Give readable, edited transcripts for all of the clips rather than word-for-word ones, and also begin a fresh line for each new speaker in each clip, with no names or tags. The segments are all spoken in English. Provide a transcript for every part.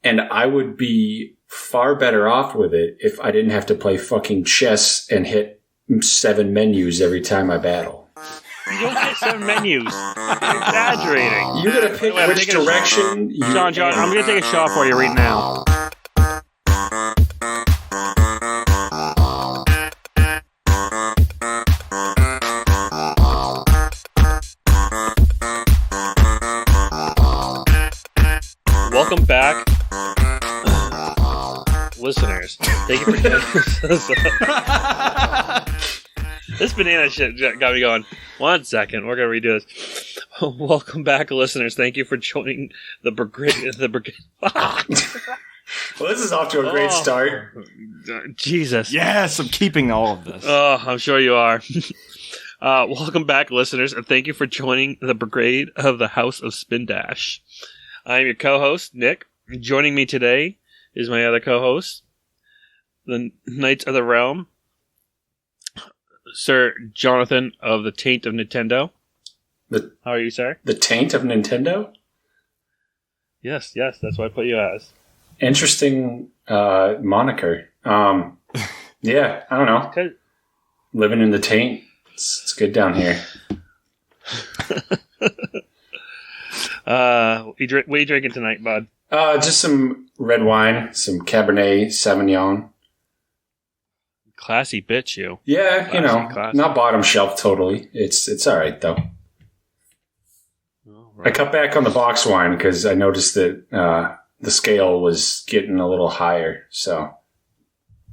and I would be far better off with it if I didn't have to play fucking chess and hit 7 menus every time I battle.
You don't get 7 menus. You're exaggerating.
You gotta pick which direction.
John, I'm gonna take a shot for you right now. Welcome back, listeners. Thank you for joining us. This banana shit got me going. 1 second, we're gonna redo this. Welcome back, listeners. Thank you for joining the brigade.
Well, this is off to a great start.
Jesus.
Yes, I'm keeping all of this.
Oh, I'm sure you are. Welcome back, listeners, and thank you for joining the brigade of the House of Spin Dash. I'm your co-host, Nick. Joining me today is my other co-host, the Knights of the Realm, Sir Jonathan of the Taint of Nintendo. How are you, sir?
The Taint of Nintendo?
Yes, that's what I put you as.
Interesting moniker. Yeah, I don't know. Living in the taint. It's good down here.
What are you drinking tonight, bud?
Just some red wine, some Cabernet Sauvignon.
Classy bitch, you.
Yeah,
classy.
Not bottom shelf totally. It's all right though.
Right.
I cut back on the box wine because I noticed that the scale was getting a little higher, so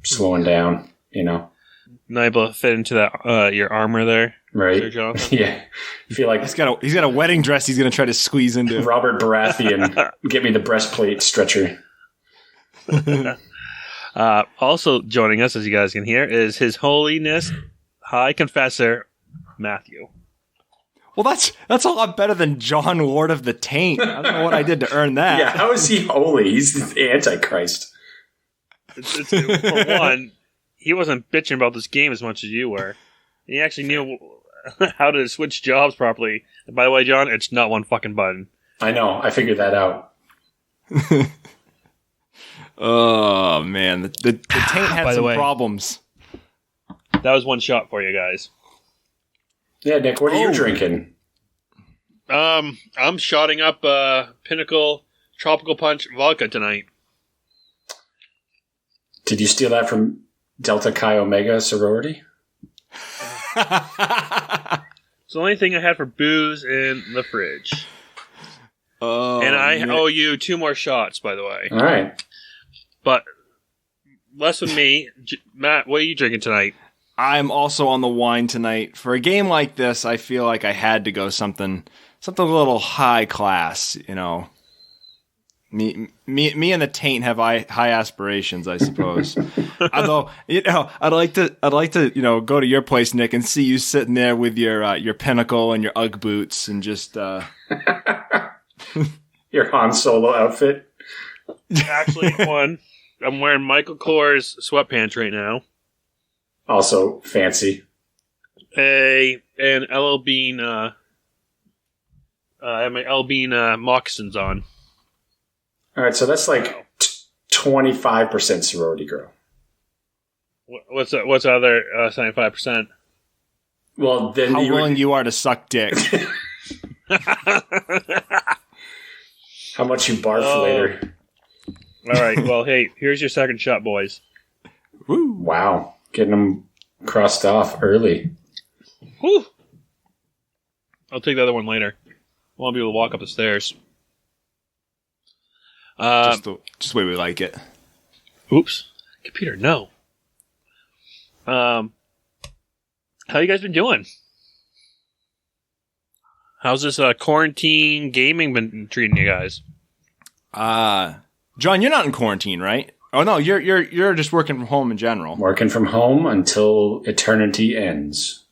slowing down.
Not able to fit into that your armor there,
right?
Sir Jonathan?
Yeah, I feel like
he's got a wedding dress. He's gonna try to squeeze into
Robert Baratheon. Get me the breastplate stretcher.
Also joining us, as you guys can hear, is His Holiness High Confessor Matthew.
Well, that's a lot better than John, Lord of the Taint. I don't know what I did to earn that.
Yeah, how is he holy? He's the Antichrist.
For one, he wasn't bitching about this game as much as you were. He actually knew how to switch jobs properly. And by the way, John, it's not one fucking button.
I know. I figured that out.
Oh, man. The Taint had some problems.
That was one shot for you guys.
Yeah, Nick, what are you drinking?
I'm shotting up Pinnacle Tropical Punch vodka tonight.
Did you steal that from Delta Chi Omega sorority?
It's the only thing I had for booze in the fridge.
Oh,
and I owe you 2 more shots, by the way.
All right.
But less with me. Matt, what are you drinking tonight?
I'm also on the wine tonight. For a game like this, I feel like I had to go something a little high class, Me and the Taint have high aspirations, I suppose. Although, I'd like to, go to your place, Nick, and see you sitting there with your Pinnacle and your Ugg boots and just
your Han Solo outfit.
Actually, I'm wearing Michael Kors sweatpants right now.
Also fancy.
An LL Bean. I have my LL Bean moccasins on.
All right, so that's like 25% sorority girl.
What's the other 75%?
Well, then
how willing you are to suck dick.
How much you barf later.
All right, well, hey, here's your second shot, boys.
Woo.
Wow, getting them crossed off early.
Whew. I'll take the other one later. I won't be able to walk up the stairs.
Just the way we like it.
Oops. Computer, no. How you guys been doing? How's this quarantine gaming been treating you guys?
John, you're not in quarantine, right? Oh no, you're just working from home in general.
Working from home until eternity ends.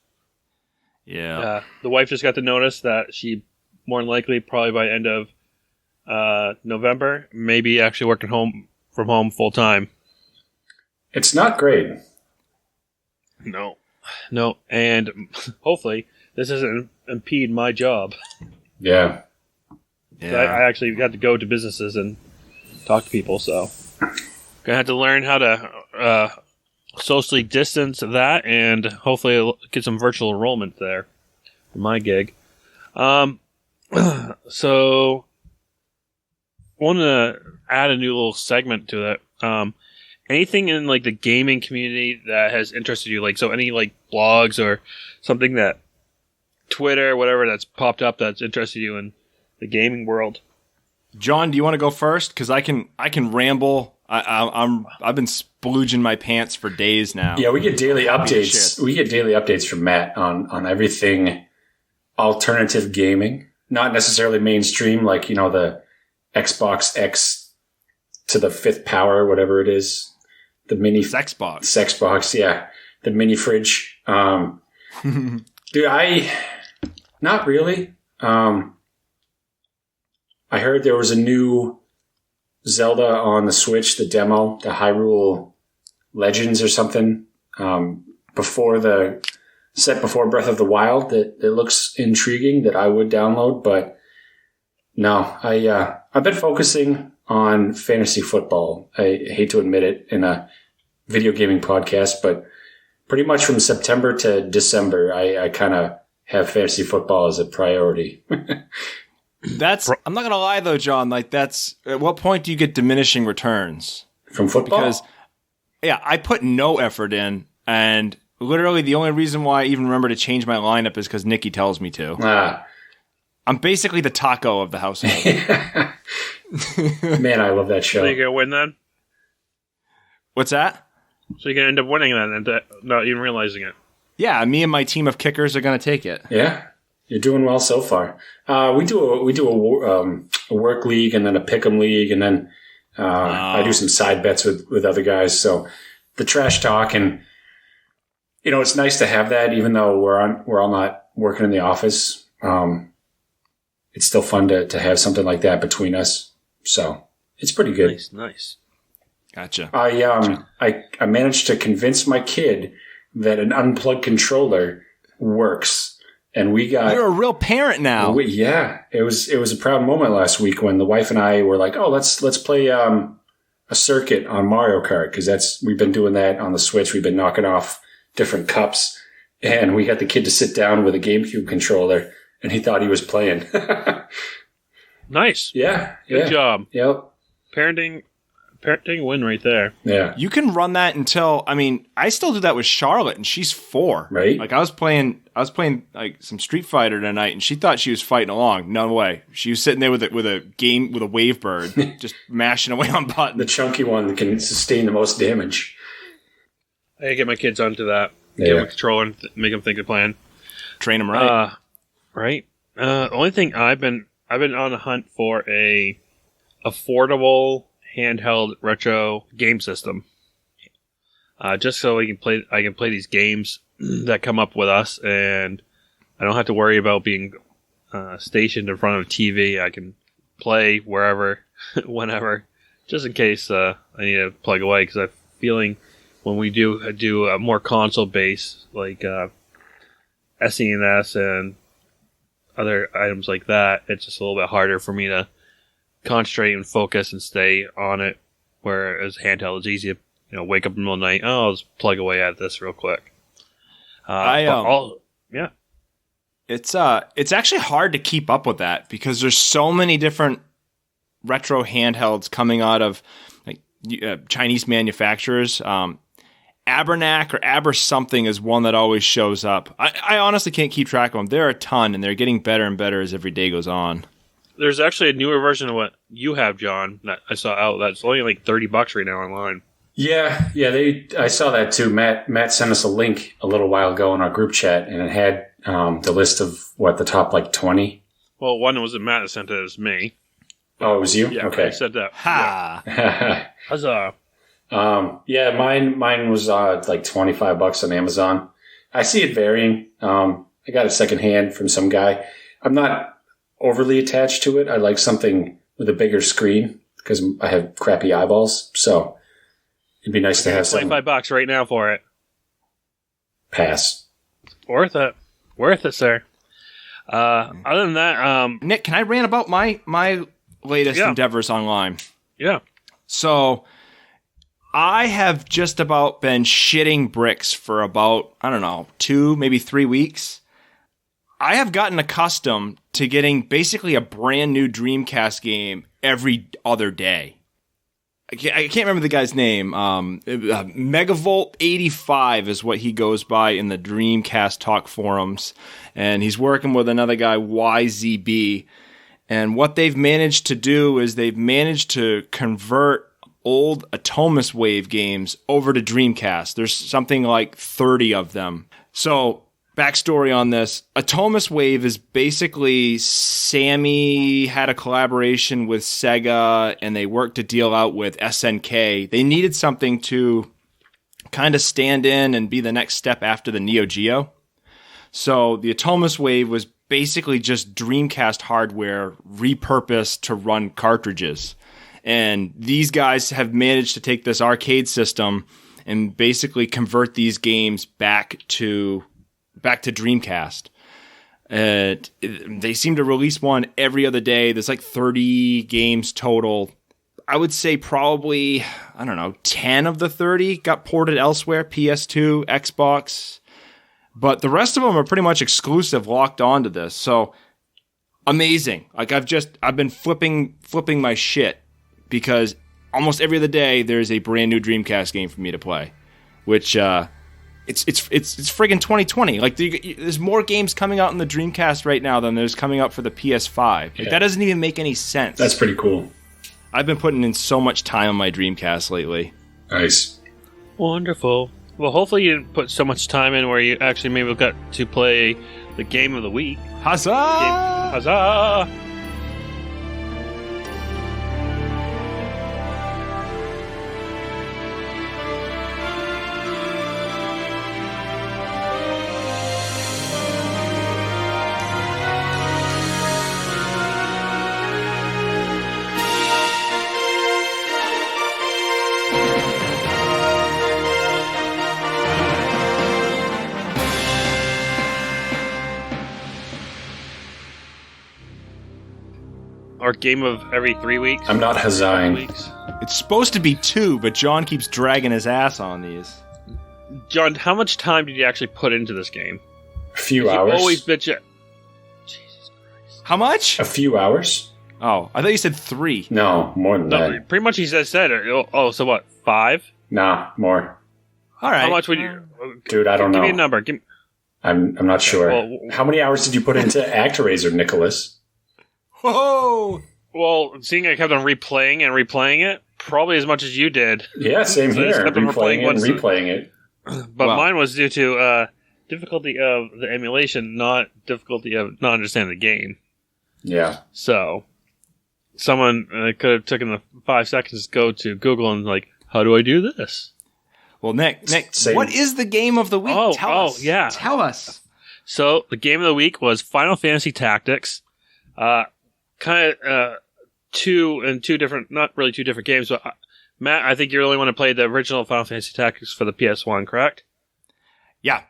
Yeah.
The wife just got the notice that she more than likely, probably by end of November, maybe actually working from home full time.
It's not great.
No, and hopefully this doesn't impede my job.
Yeah.
I actually got to go to businesses and talk to people. So, gonna have to learn how to socially distance that, and hopefully I'll get some virtual enrollment there for my gig. So, want to add a new little segment to that. Anything in like the gaming community that has interested you, like so any like blogs or something that Twitter, whatever that's popped up that's interested you in the gaming world.
John, do you want to go first? Because I can ramble. I've been splooging my pants for days now.
Yeah, we get daily updates. We get daily updates from Matt on everything alternative gaming, not necessarily mainstream, like the Xbox X to the fifth power, whatever it is. The mini Sexbox, yeah. The mini fridge. Dude, not really. I heard there was a new Zelda on the Switch, the demo, the Hyrule Legends or something, before Breath of the Wild that looks intriguing that I would download, but no, I've been focusing on fantasy football. I hate to admit it in a video gaming podcast, but pretty much from September to December, I kind of have fantasy football as a priority.
I'm not going to lie though, John, like at what point do you get diminishing returns?
From football?
Because, yeah, I put no effort in, and literally the only reason why I even remember to change my lineup is because Nikki tells me to. I'm basically the taco of the household.
Man, I love that show.
So you going to win then?
What's that?
So you're going to end up winning then and not even realizing it.
Yeah, me and my team of kickers are going to take it.
Yeah, you're doing well so far. We do a work league and then a pick'em league, and then I do some side bets with other guys. So the trash talk, and it's nice to have that, even though we're all not working in the office. It's still fun to have something like that between us. So it's pretty good.
Nice.
Gotcha.
I managed to convince my kid that an unplugged controller works, and we got.
You're a real parent now.
Yeah, it was a proud moment last week when the wife and I were like, "Oh, let's play a circuit on Mario Kart," because we've been doing that on the Switch. We've been knocking off different cups, and we got the kid to sit down with a GameCube controller, and he thought he was playing.
Nice.
Yeah.
Good job.
Yep.
Parenting win right there.
Yeah.
You can run that until, I still do that with Charlotte, and she's 4.
Right.
Like I was playing like some Street Fighter tonight, and she thought she was fighting along. No way. She was sitting there with a wave bird, just mashing away on buttons.
The chunky one that can sustain the most damage.
I gotta get my kids onto that. Get them a controller and make them think they're playing.
Train them right.
Right. The only thing I've been on a hunt for a affordable handheld retro game system, just so I can play these games that come up with us, and I don't have to worry about being stationed in front of a TV. I can play wherever, whenever, just in case I need to plug away. Because I'm feeling when we do a more console base like SNES and other items like that, it's just a little bit harder for me to concentrate and focus and stay on it. Whereas handheld is easy to wake up in the middle of the night. Oh, I'll just plug away at this real quick. Yeah.
It's actually hard to keep up with that because there's so many different retro handhelds coming out of like Chinese manufacturers. Abernac or Aber something is one that always shows up. I honestly can't keep track of them. There are a ton, and they're getting better and better as every day goes on.
There's actually a newer version of what you have, John, that I saw out. That's only like $30 right now online.
Yeah. I saw that too. Matt sent us a link a little while ago in our group chat, and it had the list of the top like 20.
Well, one wasn't Matt that sent it; it was me.
Oh, it was you?
Yeah,
okay.
I said that.
Ha!
Yeah. Huzzah!
Mine was like $25 on Amazon. I see it varying. I got it secondhand from some guy. I'm not overly attached to it. I like something with a bigger screen because I have crappy eyeballs. So it'd be nice to have something.
$25 right now for it.
Pass.
Worth it, sir. Other than that,
Nick, can I rant about my latest endeavors online?
Yeah.
So I have just about been shitting bricks for about, I don't know, 2, maybe 3 weeks. I have gotten accustomed to getting basically a brand new Dreamcast game every other day. I can't remember the guy's name. Megavolt85 is what he goes by in the Dreamcast Talk forums. And he's working with another guy, YZB. And what they've managed to do is they've managed to convert old Atomus Wave games over to Dreamcast. There's something like 30 of them. So, backstory on this. Atomus Wave is basically Sammy had a collaboration with Sega and they worked a deal out with SNK. They needed something to kind of stand in and be the next step after the Neo Geo. So the Atomus Wave was basically just Dreamcast hardware repurposed to run cartridges. And these guys have managed to take this arcade system and basically convert these games back to Dreamcast. They seem to release one every other day. There's like 30 games total. I would say probably, 10 of the 30 got ported elsewhere, PS2, Xbox. But the rest of them are pretty much exclusive, locked onto this. So, amazing. Like, I've been flipping my shit because almost every other day there's a brand new Dreamcast game for me to play, which, it's friggin' 2020. Like, there's more games coming out in the Dreamcast right now than there's coming out for the PS5. Like, that doesn't even make any sense.
That's pretty cool.
I've been putting in so much time on my Dreamcast lately.
Nice.
Wonderful. Well, hopefully you didn't put so much time in where you actually maybe got to play the game of the week.
Huzzah!
Huzzah! Our game of every 3 weeks.
I'm not huzzaing.
It's supposed to be 2, but John keeps dragging his ass on these.
John, how much time did you actually put into this game?
A few hours.
You always bitch at... Jesus Christ.
How much?
A few hours.
Oh, I thought you said 3.
No, more than that.
Pretty much he said, so what, 5?
Nah, more.
All right.
How much would you...
Dude, I don't know.
Give me a number.
I'm not sure.
Well,
how many hours did you put into ActRaiser, Nicholas?
Whoa!
Well, seeing I kept on replaying it, probably as much as you did.
Yeah, same
So I just
here.
kept on
Replaying it and
replaying
replaying it.
But mine was due to difficulty of the emulation, not difficulty of not understanding the game.
Yeah.
So, someone could have taken the 5 seconds to go to Google and like, how do I do this?
Well, Nick,
Same.
what is the game of the week? Tell us.
Yeah.
Tell us.
So, the game of the week was Final Fantasy Tactics. Kind of two different, not really two different games, but Matt, I think you're the only one to play the original Final Fantasy Tactics for the PS1, correct?
Yeah.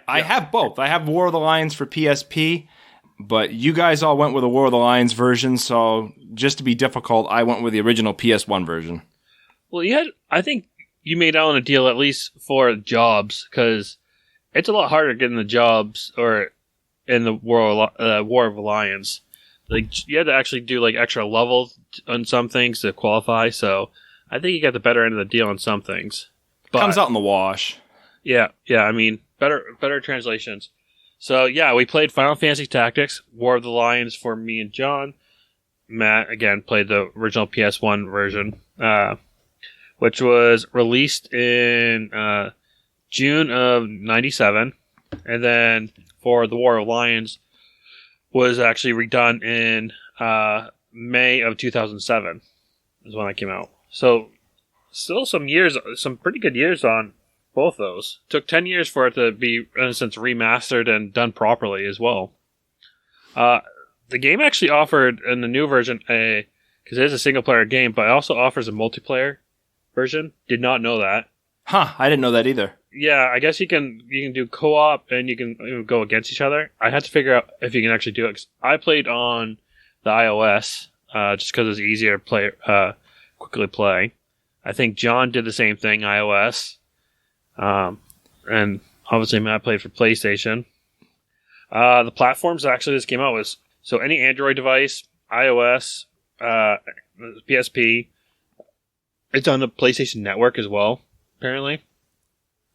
I have both. I have War of the Lions for PSP, but you guys all went with the War of the Lions version, so just to be difficult, I went with the original PS1 version. Well,
I think you made out on a deal at least for jobs, because it's a lot harder getting the jobs or in the War of the Lions. Like, you had to actually do like extra levels on some things to qualify, so I think you got the better end of the deal on some things. But,
comes out in the wash.
Yeah. I mean, better translations. So yeah, we played Final Fantasy Tactics, War of the Lions for me and John. Matt again played the original PS1 version, which was released in June of '97, and then for the War of Lions was actually redone in May of 2007 is when that came out. So still some pretty good years on both those. Took 10 years for it to be, in a sense, remastered and done properly as well. The game actually offered, in the new version, because it is a single-player game, but it also offers a multiplayer version. Did not know that.
Huh, I didn't know that either.
Yeah, I guess you can do co-op and you can go against each other. I had to figure out if you can actually do it. 'Cause I played on the iOS just because it's easier to play, quickly play. I think John did the same thing, iOS. And obviously, I played for PlayStation. The platforms that actually this came out was so any Android device, iOS, PSP. It's on the PlayStation Network as well, apparently.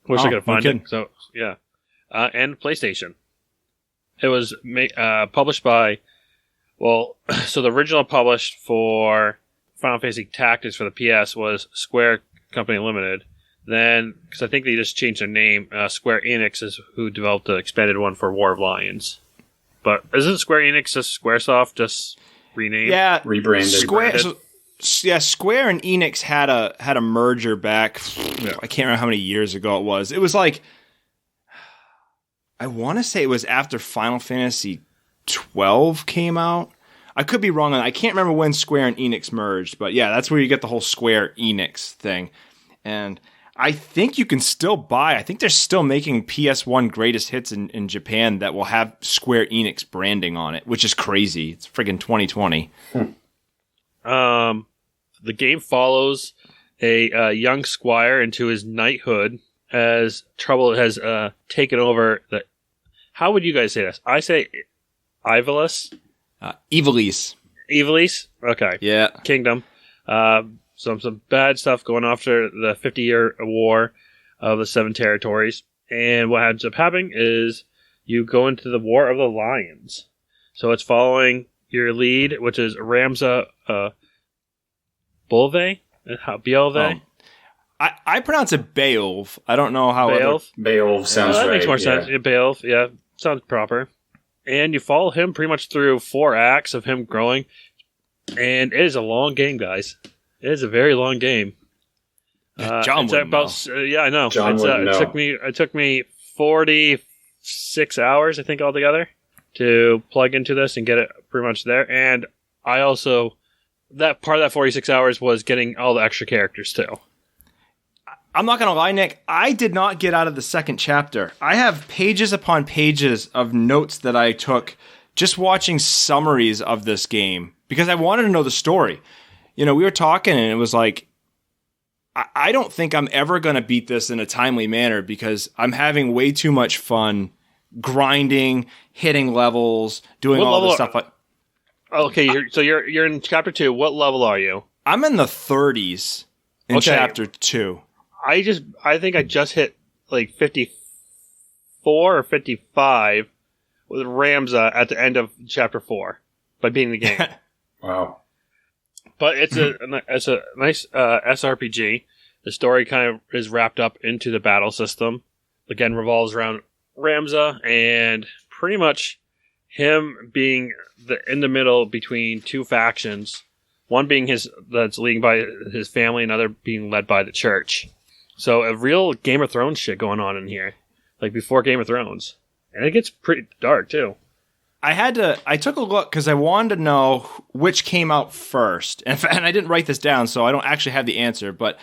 Wish I could find it. So yeah, and PlayStation. It was published by. Well, so the original published for Final Fantasy Tactics for the PS was Square Company Limited. Then, because I think they just changed their name, Square Enix is who developed the expanded one for War of Lions. But isn't Square Enix just Squaresoft just renamed?
Yeah,
rebranded.
Square and Enix had a merger back. Yeah. I can't remember how many years ago it was. It was like, I want to say it was after Final Fantasy 12 came out. I could be wrong on that. I can't remember when Square and Enix merged, but yeah, that's where you get the whole Square Enix thing. And I think you can still buy, I think they're still making PS1 greatest hits in Japan that will have Square Enix branding on it, which is crazy. It's friggin' 2020.
The game follows a young squire into his knighthood as trouble has taken over the... How would you guys say this? I say Ivalice?
Ivalice.
Ivalice? Okay.
Yeah.
Kingdom. Some bad stuff going after the 50-year war of the Seven Territories. And what ends up happening is you go into the War of the Lions. So it's following your lead, which is Ramza Bolve? Bielve?
I pronounce it Beowulf. I don't know how...
Beowulf sounds right.
That makes more sense. Yeah, Beowulf, yeah. Sounds proper. And you follow him pretty much through 4 acts of him growing. And it is a long game, guys. It is a very long game.
John wouldn't know.
Yeah, I know.
John wouldn't know.
It took me 46 hours, I think, altogether to plug into this and get it pretty much there. And I also... That part of that 46 hours was getting all the extra characters, too.
I'm not going to lie, Nick. I did not get out of the second chapter. I have pages upon pages of notes that I took just watching summaries of this game because I wanted to know the story. You know, we were talking and it was like, I don't think I'm ever going to beat this in a timely manner because I'm having way too much fun grinding, hitting levels, doing all this stuff.
Okay, you're in chapter 2. What level are you?
I'm in the 30s in chapter 2.
I think I just hit like 54 or 55 with Ramza at the end of chapter 4 by beating the game.
Wow.
But it's a nice SRPG. The story kind of is wrapped up into the battle system. Again, revolves around Ramza and pretty much him being in the middle between 2 factions. One being that's leading by his family, and another being led by the church. So a real Game of Thrones shit going on in here, like before Game of Thrones, and it gets pretty dark too.
I took a look because I wanted to know which came out first, and I didn't write this down, so I don't actually have the answer. But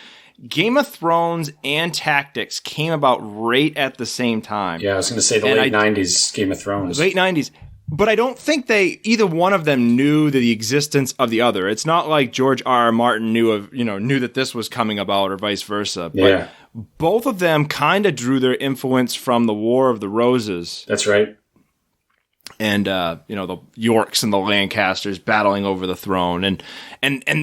Game of Thrones and Tactics came about right at the same time.
Yeah, I was going to say the late 90s Game of Thrones.
Late 90s. But I don't think either one of them knew the existence of the other. It's not like George R. R. Martin knew that this was coming about or vice versa. But
yeah.
Both of them kind of drew their influence from the War of the Roses.
That's right.
And the Yorks and the Lancasters battling over the throne, and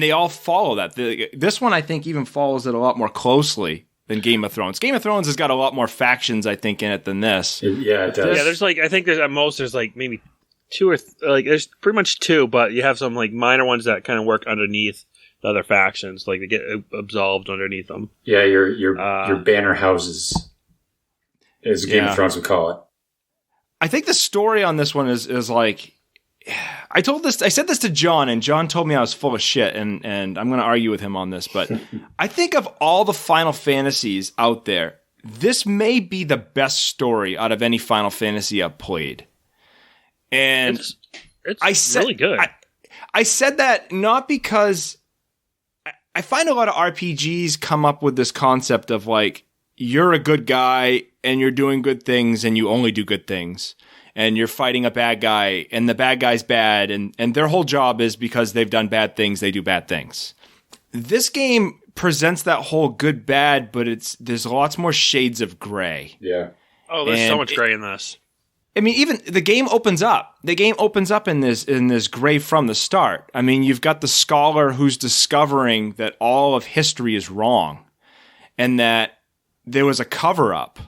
they all follow that. This one I think even follows it a lot more closely than Game of Thrones. Game of Thrones has got a lot more factions I think in it than this.
Yeah, it does.
Yeah, there's I think there's at most there's maybe 2 or there's pretty much 2, but you have some minor ones that kind of work underneath the other factions, they get absolved underneath them.
Yeah, your banner houses, as Game of Thrones would call it.
I think the story on this one is I said this to John, and John told me I was full of shit, and I'm going to argue with him on this, but I think of all the Final Fantasies out there, this may be the best story out of any Final Fantasy I've played. And
it's really good.
I said that not because I find a lot of RPGs come up with this concept of you're a good guy and you're doing good things and you only do good things. And you're fighting a bad guy and the bad guy's bad and their whole job is because they've done bad things, they do bad things. This game presents that whole good bad, but there's lots more shades of gray.
Yeah.
Oh, there's so much gray in this.
I mean, even the game opens up. The game opens up in this gray from the start. I mean, you've got the scholar who's discovering that all of history is wrong, and that there was a cover-up,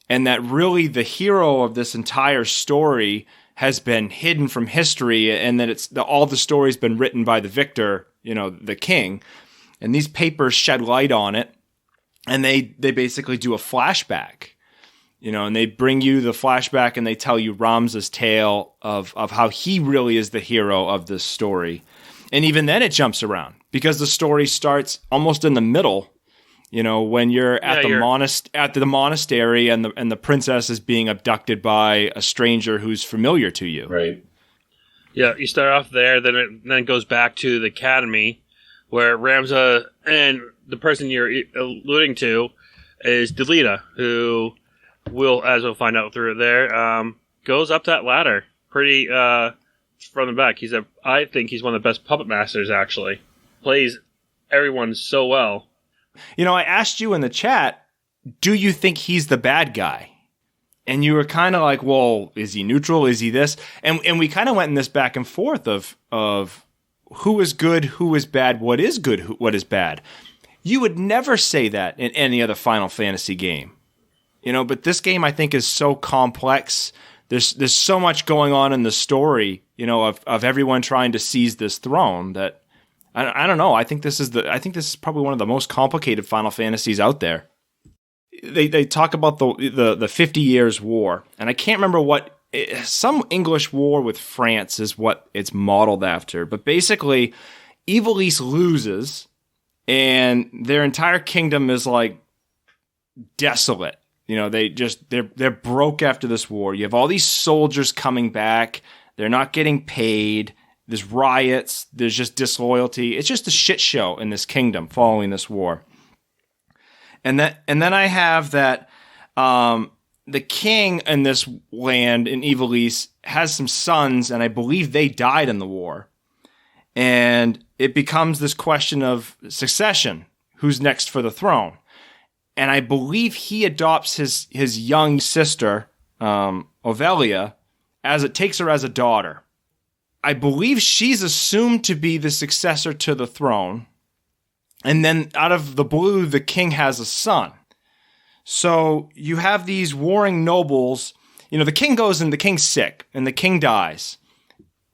and that really the hero of this entire story has been hidden from history, and that all the story's been written by the victor, the king. And these papers shed light on it, and they basically do a flashback. And they bring you the flashback and they tell you Ramza's tale of how he really is the hero of this story. And even then it jumps around because the story starts almost in the middle, when you're at the monastery and the princess is being abducted by a stranger who's familiar to you.
Right.
Yeah, you start off there, then it goes back to the academy where Ramza and the person you're alluding to is Delita, who as we'll find out through there, goes up that ladder pretty from the back. I think he's one of the best puppet masters, actually. Plays everyone so well.
I asked you in the chat, do you think he's the bad guy? And you were kind of like, well, is he neutral? Is he this? And we kind of went in this back and forth of who is good, who is bad, what is good, what is bad. You would never say that in any other Final Fantasy game. But this game I think is so complex. There's so much going on in the story, of everyone trying to seize this throne that I don't know. I think this is probably one of the most complicated Final Fantasies out there. They talk about the 50 Years' War, and I can't remember some English war with France is what it's modeled after. But basically, Ivalice loses, and their entire kingdom is like desolate. They're broke after this war. You have all these soldiers coming back. They're not getting paid. There's riots. There's just disloyalty. It's just a shit show in this kingdom following this war. And then I have that the king in this land in Ivalice has some sons, and I believe they died in the war. And it becomes this question of succession. Who's next for the throne? And I believe he adopts his young sister, Ovelia, takes her as a daughter. I believe she's assumed to be the successor to the throne. And then out of the blue, the king has a son. So you have these warring nobles. The king goes and the king's sick and the king dies.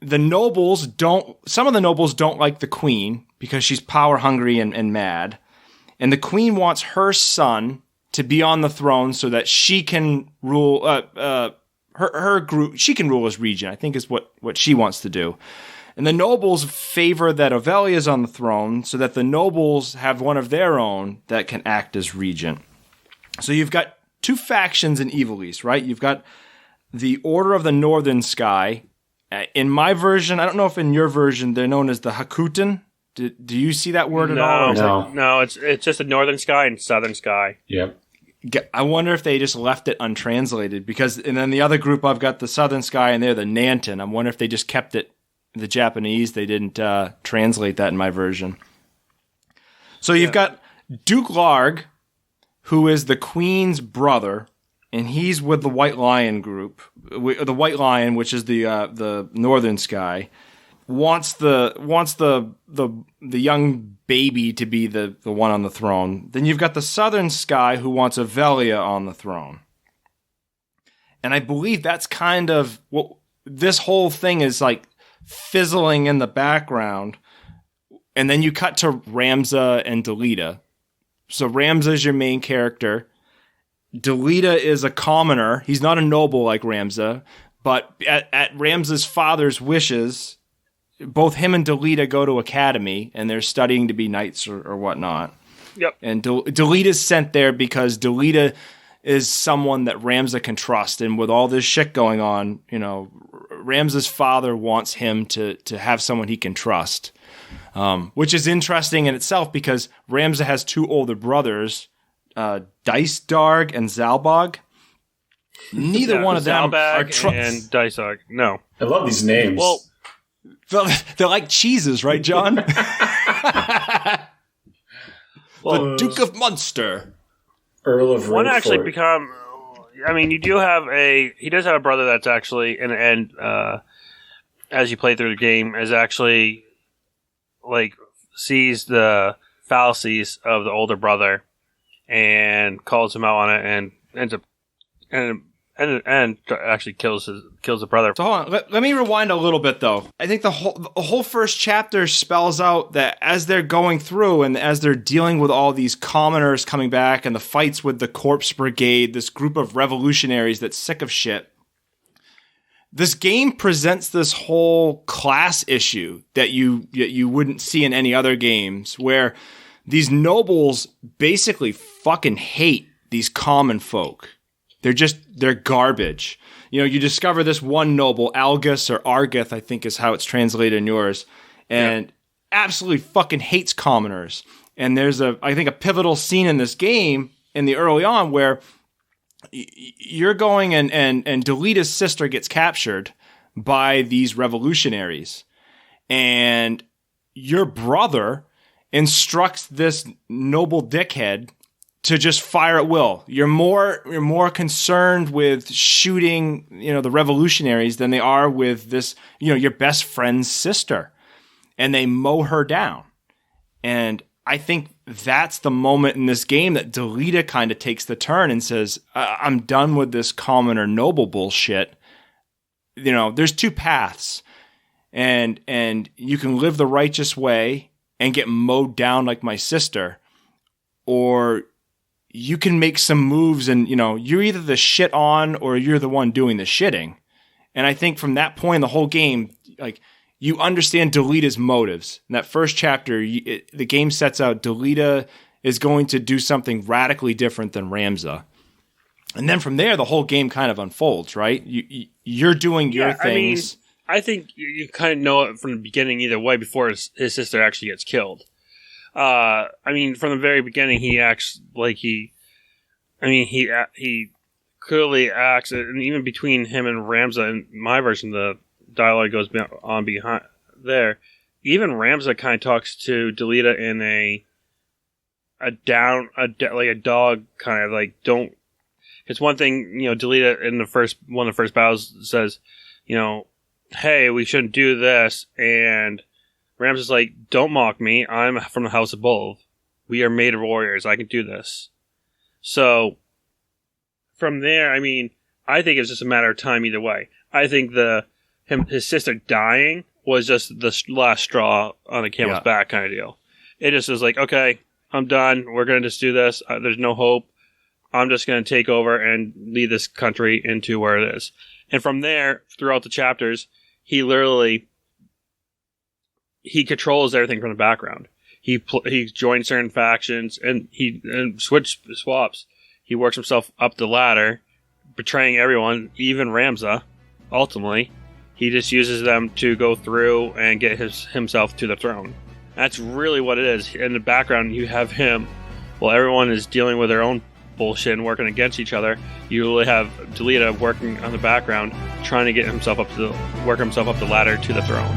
Some of the nobles don't like the queen because she's power hungry and mad. And the queen wants her son to be on the throne so that she can rule her group. She can rule his region, I think is what she wants to do. And the nobles favor that Ovelia is on the throne so that the nobles have one of their own that can act as regent. So you've got two factions in Ivalice, right? You've got the Order of the Northern Sky. In my version, I don't know if in your version they're known as the Hakuten. Do you see that word at all?
No, it's just a Northern Sky and Southern Sky.
Yep.
I wonder if they just left it untranslated and then the other group I've got the Southern Sky and they're the Nanton. I wonder if they just kept it the Japanese. They didn't translate that in my version. So you've got Duke Larg, who is the Queen's brother, and he's with the White Lion group. The White Lion, which is the Northern Sky, wants the young baby to be the one on the throne. Then you've got the Southern Sky who wants Ovelia on the throne. And I believe that's kind of what this whole thing is like fizzling in the background. And then you cut to Ramza and Delita. So Ramza is your main character. Delita is a commoner. He's not a noble like Ramza, but at Ramza's father's wishes, both him and Delita go to academy, and they're studying to be knights or whatnot.
Yep.
And Delita's sent there because Delita is someone that Ramza can trust, and with all this shit going on, Ramza's father wants him to have someone he can trust, which is interesting in itself because Ramza has two older brothers, Dicedarg and Zalbog. Neither one of them are
and Dicedarg. No.
I love these names.
Well,
they're like cheeses, right, John? the Duke of Munster.
Earl of
One
Rochefort.
actually become. I mean, you do have he does have a brother that's actually and as you play through the game is actually like sees the fallacies of the older brother and calls him out on it and ends up and actually kills the brother.
So hold on, let me rewind a little bit though. I think the whole first chapter spells out that as they're going through and as they're dealing with all these commoners coming back and the fights with the Corpse Brigade, this group of revolutionaries that's sick of shit, this game presents this whole class issue that you wouldn't see in any other games, where these nobles basically fucking hate these common folk. They're garbage. You know, you discover this one noble, Algus or Argith, I think is how it's translated in yours, and absolutely fucking hates commoners. And there's I think a pivotal scene in this game in the early on where you're going and Delita's sister gets captured by these revolutionaries, and your brother instructs this noble dickhead to just fire at will. You're more concerned with shooting, the revolutionaries than they are with this, your best friend's sister, and they mow her down. And I think that's the moment in this game that Delita kind of takes the turn and says, I'm done with this commoner noble bullshit. There's two paths, and you can live the righteous way and get mowed down like my sister, or you can make some moves and, you're either the shit on or you're the one doing the shitting. And I think from that point, the whole game, like, you understand Delita's motives. In that first chapter, the game sets out Delita is going to do something radically different than Ramza. And then from there, the whole game kind of unfolds, right? You're doing your things.
I think you kind of know it from the beginning either way before his sister actually gets killed. From the very beginning, he acts like he clearly acts, and even between him and Ramza, in my version, the dialogue goes on behind there. Even Ramza kind of talks to Delita in like a dog kind of like, don't. It's one thing, Delita in one of the first battles says, hey, we shouldn't do this, and Ramza's like, don't mock me. I'm from the House of Bulv. We are made of warriors. I can do this. So, from there, I think it's just a matter of time either way. I think his sister dying was just the last straw on the camel's back kind of deal. It just was like, okay, I'm done. We're going to just do this. There's no hope. I'm just going to take over and lead this country into where it is. And from there, throughout the chapters, he controls everything from the background. He joins certain factions and swaps. He works himself up the ladder, betraying everyone, even Ramza. Ultimately, he just uses them to go through and get himself to the throne. That's really what it is. In the background, you have him. While everyone is dealing with their own bullshit and working against each other, you really have Delita working on the background, trying to get work himself up the ladder to the throne.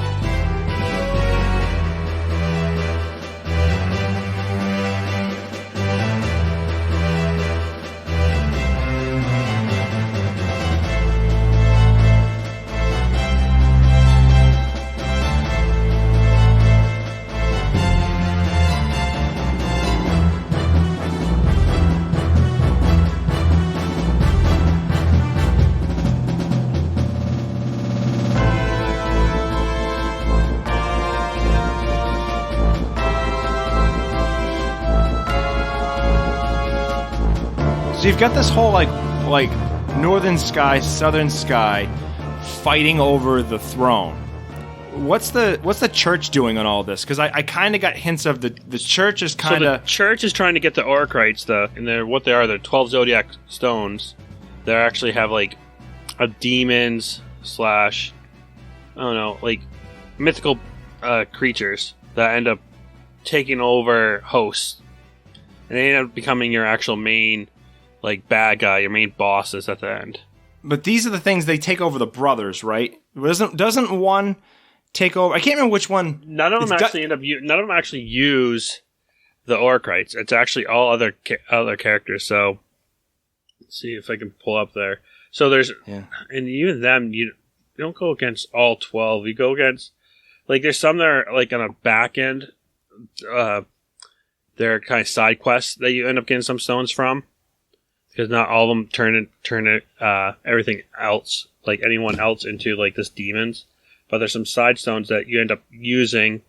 So you've got this whole like northern sky, southern sky fighting over the throne. What's the church doing on all this? Because I kind of got hints of the church is kind of...
So the church is trying to get the Orcrites, they're 12 Zodiac stones. They actually have like a demons / I don't know, like mythical creatures that end up taking over hosts. And they end up becoming your actual main like bad guy, your main bosses at the end.
But these are the things they take over the brothers, right? Doesn't one take over? I can't remember which one.
None of them actually use the Orcrites. It's actually all other characters. So let's see if I can pull up there. So there's, and even them, you don't go against all 12. You go against, like, there's some that are like on a back end. They're kind of side quests that you end up getting some stones from, because not all of them turn everything else, like anyone else, into like this demons. But there's some side stones that you end up using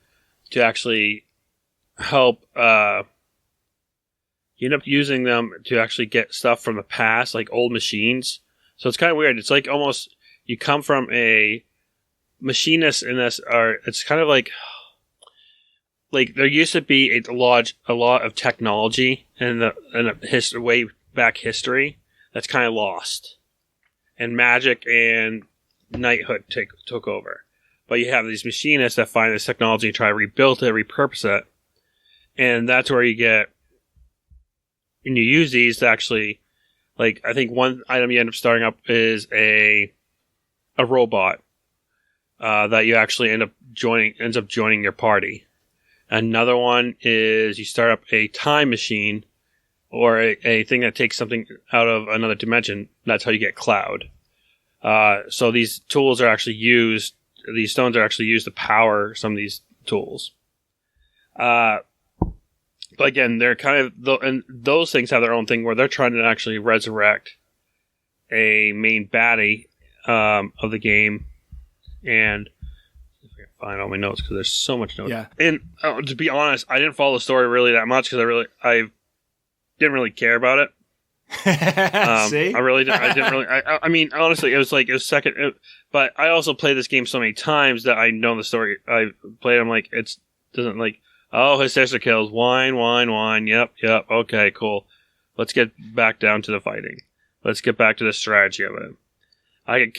to actually help. You end up using them to actually get stuff from the past, like old machines. So it's kind of weird. It's like almost you come from a machinist in this, or it's kind of like there used to be a lot of technology in the way back history that's kind of lost, and magic and knighthood took over. But you have these machinists that find this technology and try to rebuild it, repurpose it, and that's where you get. And you use these to actually, like, I think one item you end up starting up is a robot that you actually ends up joining your party. Another one is you start up a time machine, or a thing that takes something out of another dimension. That's how you get Cloud. So these tools are actually used. These stones are actually used to power some of these tools. But again, they're kind of, and those things have their own thing where they're trying to actually resurrect a main baddie of the game. And if I can find all my notes, because there's so much notes.
Yeah.
And to be honest, I didn't follow the story really that much because I didn't really care about it.
See?
I didn't really. I mean, honestly, it was second. But I also played this game so many times that I know the story. I played. I'm like, it doesn't like. Oh, his sister kills. Wine. Yep. Okay, cool. Let's get back down to the fighting. Let's get back to the strategy of it. I could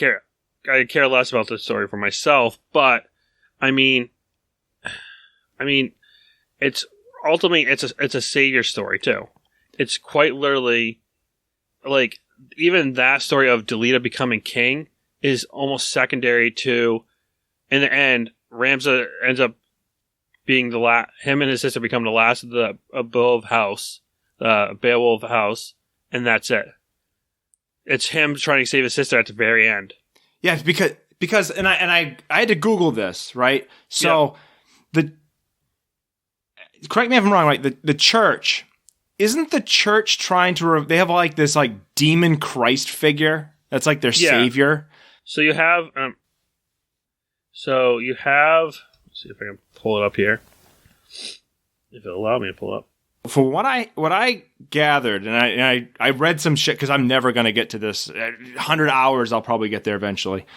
care less about the story for myself, but I mean, it's ultimately it's a savior story too. It's quite literally like even that story of Delita becoming king is almost secondary to. In the end, Ramza ends up being the last. Him and his sister become the last of the Beowulf house, Beowulf house, and that's it. It's him trying to save his sister at the very end.
Yeah, because and I had to Google this, right? So correct me if I'm wrong, right? The church, isn't the church trying to they have like this like demon Christ figure that's like their savior?
So you have let's see if I can pull it up here. If it'll allow me to pull up.
For what I gathered, and I read some shit because I'm never going to get to this. 100 hours, I'll probably get there eventually.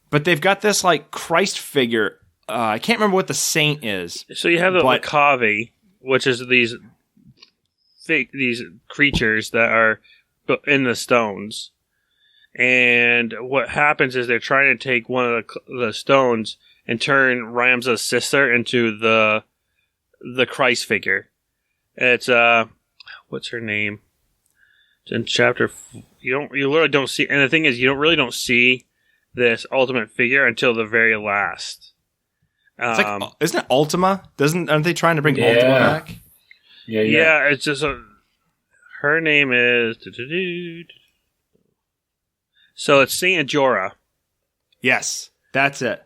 But they've got this like Christ figure. I can't remember what the saint is.
So you have the Lakavi, which is these creatures that are in the stones. And what happens is they're trying to take one of the stones and turn Ramza's sister into the Christ figure. It's what's her name? It's in chapter. You literally don't see, and the thing is, you don't see this ultimate figure until the very last.
It's like, isn't it Ultima? Aren't they trying to bring Ultima back?
Yeah. It's just her name is. So it's Saint Jorah.
Yes, that's it.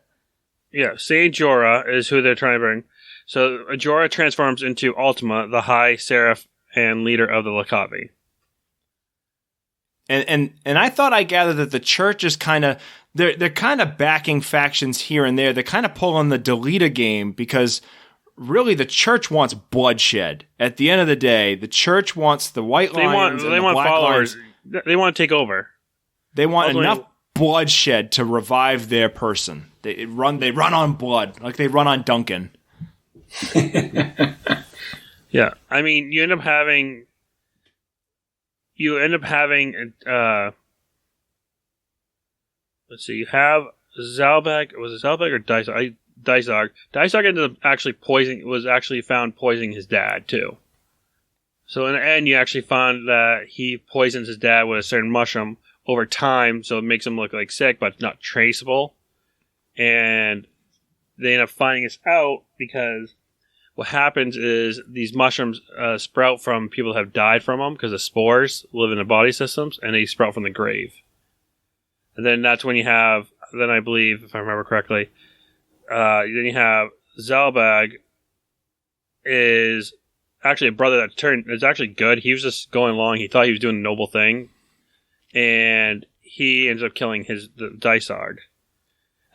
Yeah, Saint Jorah is who they're trying to bring. So Jorah transforms into Ultima, the High Seraph and leader of the Lakavi.
And I thought I gathered that the church is kind of they're kind of backing factions here and there. They're kind of pulling the Delita game because really the church wants bloodshed. At the end of the day, the church wants the white lions and the black
followers.
Lions.
They want to take over.
They want enough bloodshed to revive their person. They run on blood like they run on Duncan.
Yeah, I mean, you end up having. Let's see. You have Zalbag. Was it Zalbag or Dysog? Dysog. Dysog ended up actually found poisoning his dad too. So in the end, you actually found that he poisons his dad with a certain mushroom over time, so it makes him look like sick, but not traceable. And they end up finding this out because what happens is these mushrooms sprout from people that have died from them because the spores live in the body systems, and they sprout from the grave. And then that's when you have, then I believe, if I remember correctly, then you have Zalbag is actually a brother that is actually good. He was just going along. He thought he was doing a noble thing. And he ends up killing the Dysarg.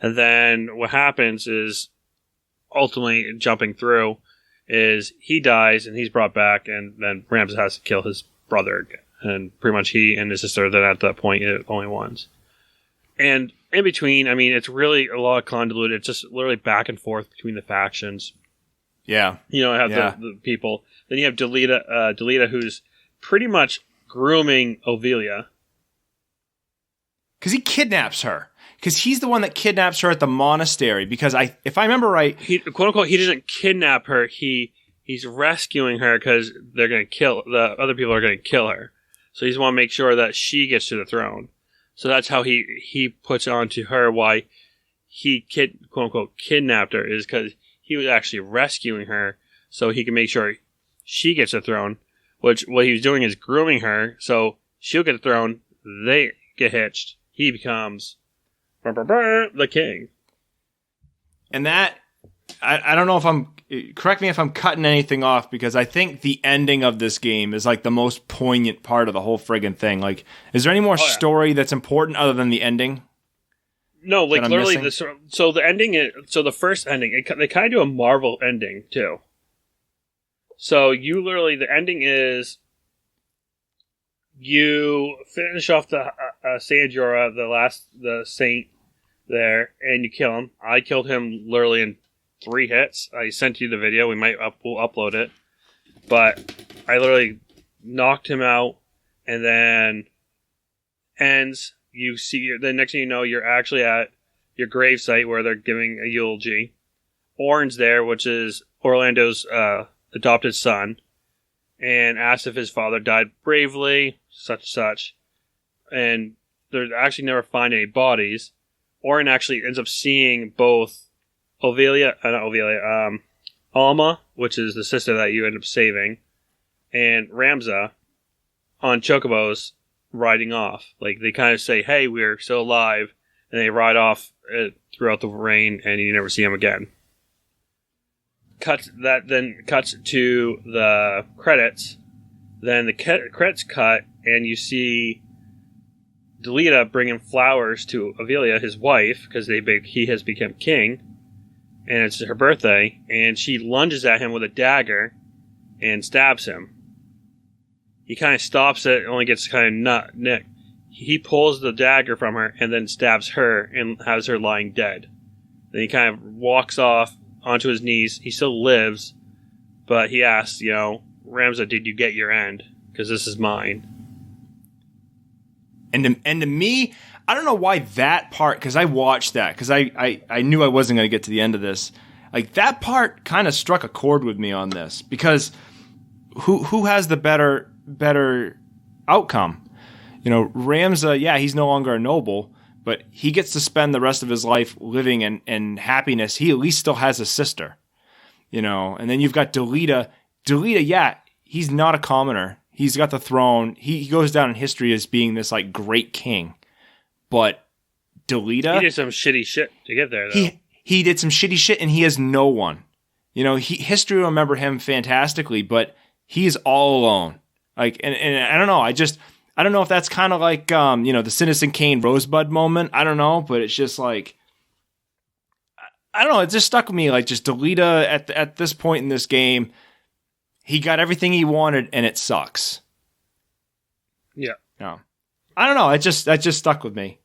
And then what happens is, ultimately jumping through, is he dies and he's brought back, and then Ramses has to kill his brother. And pretty much he and his sister, then at that point, are the only ones. And in between, I mean, it's really a lot of convoluted. It's just literally back and forth between the factions.
Yeah.
You know, I have the people. Then you have Delita, who's pretty much grooming Ovelia.
Because he kidnaps her. Because he's the one that kidnaps her at the monastery. Because if I remember right,
he, quote unquote, he doesn't kidnap her. He's rescuing her because they're going to kill the other people are going to kill her. So he's want to make sure that she gets to the throne. So that's how he puts on to her why he quote unquote kidnapped her, is because he was actually rescuing her so he can make sure she gets the throne. Which what he was doing is grooming her so she'll get the throne. They get hitched. He becomes the king.
And that, I don't know if correct me if I'm cutting anything off, because I think the ending of this game is like the most poignant part of the whole friggin' thing. Like, is there any more story that's important other than the ending?
No, like literally, so the ending is, so the first ending, they kind of do a Marvel ending too. So you literally, the ending is, you finish off the Saint Jorah, the saint there, and you kill him. I killed him literally in 3 hits. I sent you the video. We'll upload it. But I literally knocked him out, and then ends. You see, the next thing you know, you're actually at your gravesite where they're giving a eulogy. Orin's there, which is Orlando's adopted son, and asks if his father died bravely, such. And they actually never find any bodies. Orin actually ends up seeing both Alma, which is the sister that you end up saving, and Ramza on chocobos riding off. Like, they kind of say, hey, we're still alive, and they ride off throughout the rain, and you never see them again. Cuts to the credits. Then the credits cut, and you see Delita bringing flowers to Ovelia, his wife, because he has become king, and it's her birthday, and she lunges at him with a dagger and stabs him. He kind of stops it, only gets kind of nicked. He pulls the dagger from her and then stabs her and has her lying dead. Then he kind of walks off onto his knees. He still lives, but he asks, Ramza, did you get your end? Because this is mine.
And to me, I don't know why that part, because I watched that, because I knew I wasn't going to get to the end of this. Like, that part kind of struck a chord with me on this, because who has the better outcome? Ramza, he's no longer a noble, but he gets to spend the rest of his life living in happiness. He at least still has a sister, and then you've got Delita. Delita, he's not a commoner. He's got the throne. He goes down in history as being this like great king. But Delita,
he did some shitty shit to get there, though.
He did some shitty shit, and he has no one. History will remember him fantastically, but he's all alone. Like, and I don't know. I don't know if that's kind of like the Citizen Kane Rosebud moment. I don't know, but it's just like, I don't know. It just stuck with me. Like, just Delita at this point in this game, he got everything he wanted, and it sucks.
Yeah.
No. I don't know. That just stuck with me.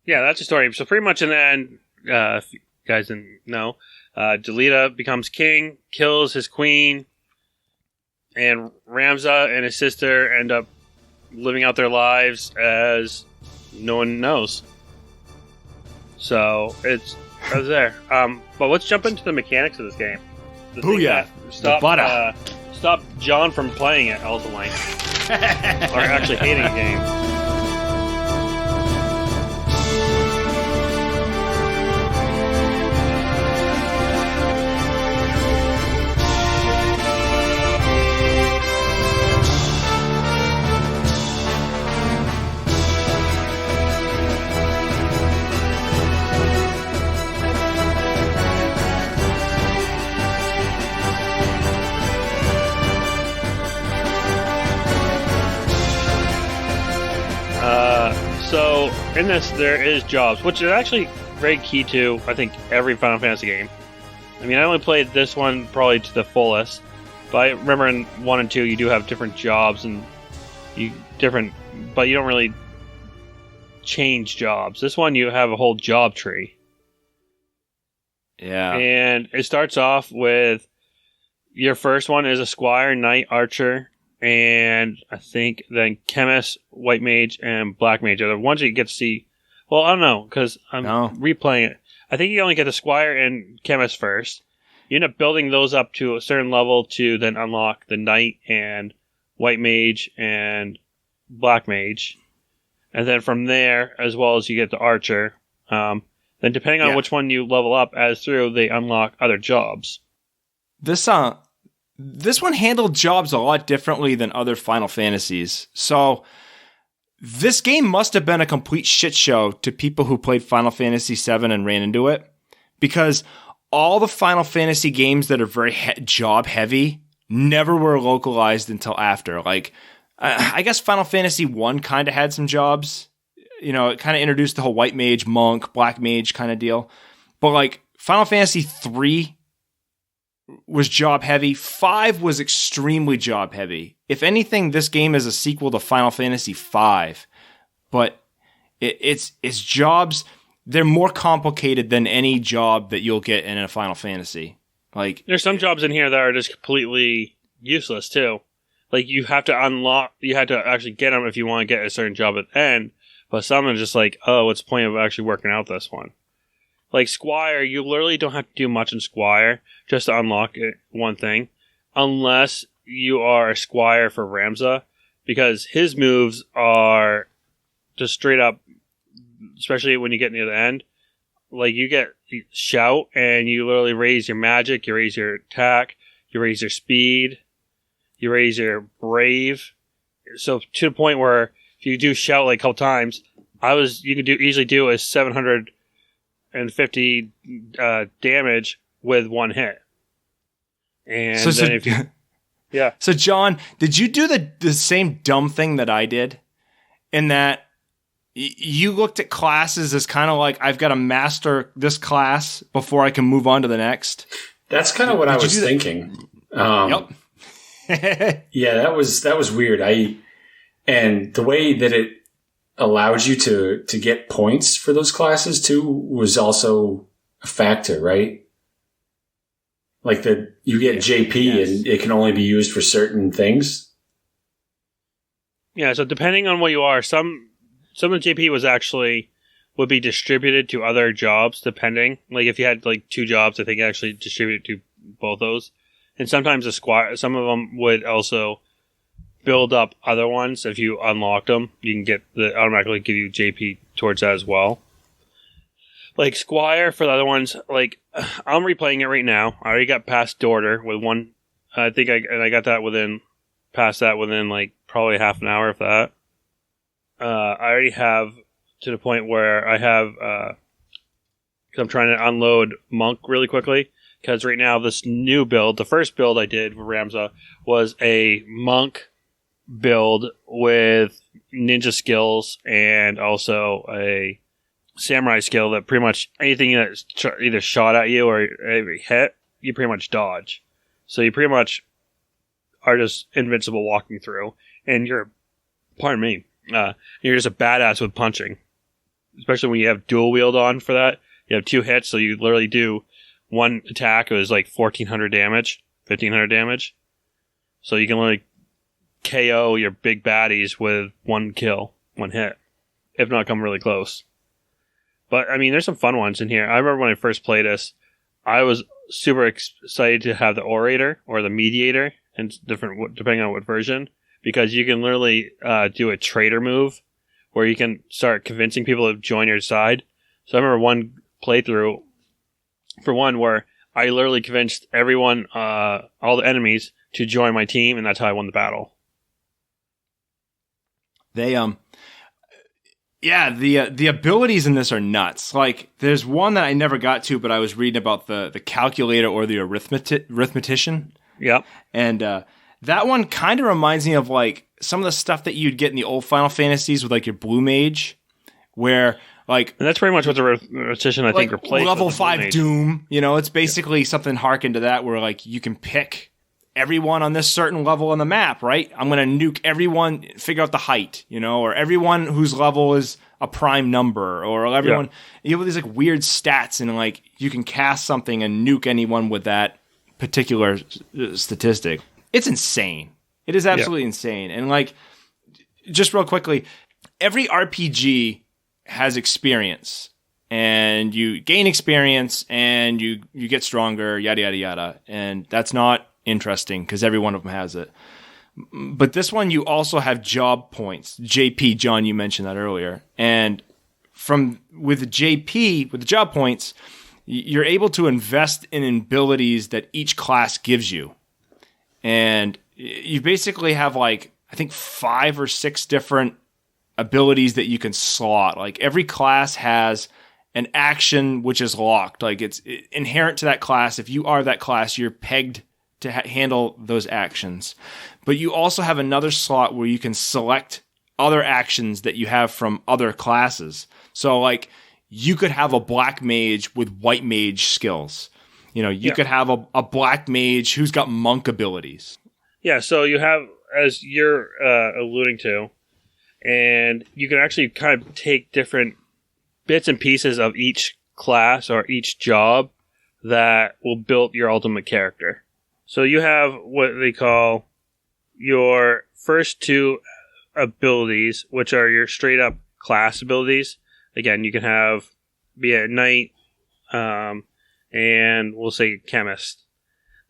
Yeah, that's the story. So pretty much in the end, if you guys didn't know, Delita becomes king, kills his queen, and Ramza and his sister end up living out their lives as no one knows. So it's there. But let's jump into the mechanics of this game.
Booyah!
Stop John from playing it ultimately, or actually hating the game. So in this, there is jobs, which is actually very key to, I think, every Final Fantasy game. I mean, I only played this one probably to the fullest, but I remember in 1 and 2 you do have different jobs but you don't really change jobs. This one you have a whole job tree.
Yeah.
And it starts off with your first one is a squire, knight, archer, and I think then chemist, white mage, and black mage are the ones that you get to see. Well, I don't know, because I'm replaying it. I think you only get the squire and chemist first. You end up building those up to a certain level to then unlock the knight and white mage and black mage. And then from there, as well as you get the archer. Then depending on which one you level up as through, they unlock other jobs.
This one handled jobs a lot differently than other Final Fantasies. So this game must have been a complete shit show to people who played Final Fantasy VII and ran into it, because all the Final Fantasy games that are very job heavy never were localized until after. Like, I guess Final Fantasy 1 kind of had some jobs. You know, it kind of introduced the whole white mage, monk, black mage kind of deal. But like Final Fantasy 3 was job heavy. 5 was extremely job heavy. If anything, this game is a sequel to Final Fantasy 5, but it's jobs. They're more complicated than any job that you'll get in a Final Fantasy. Like,
there's some jobs in here that are just completely useless too. Like, you have to actually get them if you want to get a certain job at the end. But some are just like, oh, what's the point of actually working out this one? Like Squire, you literally don't have to do much in Squire just to unlock one thing. Unless you are a Squire for Ramza. Because his moves are just straight up, especially when you get near the end. Like, you shout, and you literally raise your magic, you raise your attack, you raise your speed, you raise your brave. So to the point where if you do shout like a couple times, you can easily do a 750 damage with one hit. And if you, yeah.
So John, did you do the same dumb thing that I did? In that you looked at classes as kind of like, I've got to master this class before I can move on to the next.
That's kind of what I was thinking.
Yep.
Yeah, that was weird. And the way that it allowed you to get points for those classes too was also a factor, right? Like you get JP and it can only be used for certain things.
Yeah, so depending on what you are, some of the JP would be distributed to other jobs depending. Like if you had like 2 jobs, I think actually distribute to both those. And sometimes some of them would also build up other ones. If you unlocked them, you can automatically give you JP towards that as well. Like Squire for the other ones, like I'm replaying it right now. I already got past Dorter with one. I think I got that within like probably half an hour of that. I already have to the point where I have, cause I'm trying to unload Monk really quickly. Because right now, this new build, the first build I did with Ramza was a Monk build with ninja skills and also a samurai skill that pretty much anything that's either shot at you or hit, you pretty much dodge. So you pretty much are just invincible walking through. And you're just a badass with punching. Especially when you have dual wield on for that. You have 2 hits, so you literally do one attack. It was like 1,400 damage, 1,500 damage. So you can literally KO your big baddies with one kill, one hit, if not come really close. But I mean, there's some fun ones in here. I remember when I first played this, I was super excited to have the orator or the mediator, and different depending on what version, because you can literally do a traitor move where you can start convincing people to join your side. So I remember one playthrough for one where I literally convinced everyone, all the enemies, to join my team, and that's how I won the battle.
They the abilities in this are nuts. Like, there's one that I never got to, but I was reading about the calculator or the arithmetician.
Yep.
And that one kind of reminds me of like some of the stuff that you'd get in the old Final Fantasies with like your blue mage. where like
And that's pretty much what the Rotition, I think, replaced.
Level 5 Doom, it's basically something harkened to that where like you can pick everyone on this certain level on the map, right? I'm going to nuke everyone, figure out the height, or everyone whose level is a prime number, or everyone, you have these like weird stats and like you can cast something and nuke anyone with that particular statistic. It's insane. It is absolutely insane. And like, just real quickly, every RPG has experience, and you gain experience and you get stronger, yada, yada, yada. And that's not interesting because every one of them has it. But this one, you also have job points. JP, John, you mentioned that earlier. And with the job points, you're able to invest in abilities that each class gives you. And you basically have like, I think 5 or 6 different abilities that you can slot. Like every class has an action which is locked. Like it's inherent to that class. If you are that class, you're pegged to handle those actions. But you also have another slot where you can select other actions that you have from other classes. So like you could have a black mage with white mage skills. You could have a black mage who's got monk abilities.
Yeah, so you have, as you're alluding to, and you can actually kind of take different bits and pieces of each class or each job that will build your ultimate character. So you have what they call your first 2 abilities, which are your straight up class abilities. Again, you can be a knight, and we'll say chemist.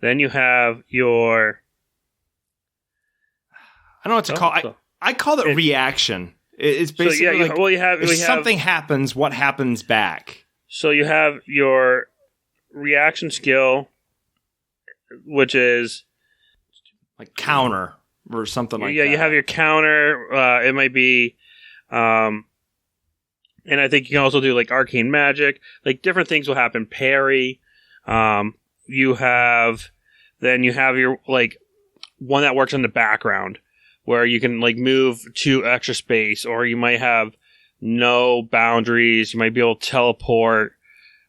Then you have your...
I don't know what to call. I call it reaction. It's basically if something happens, what happens back?
So you have your reaction skill, which is
like counter or something like that.
Yeah, you have your counter. It might be, and I think you can also do like arcane magic. Like different things will happen. Parry. You have your like one that works in the background, where you can like move to extra space, or you might have no boundaries. You might be able to teleport.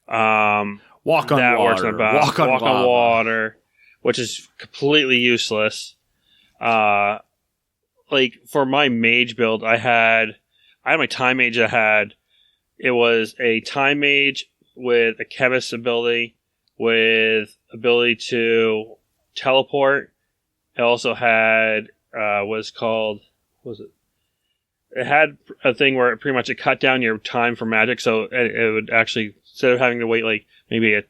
Walk on water.
Walk on water, which is completely useless. Like for my mage build, I had my time mage. It was a time mage with a chemist ability, with ability to teleport. It also had it had a thing where it pretty much cut down your time for magic, so it would actually, instead of having to wait like maybe a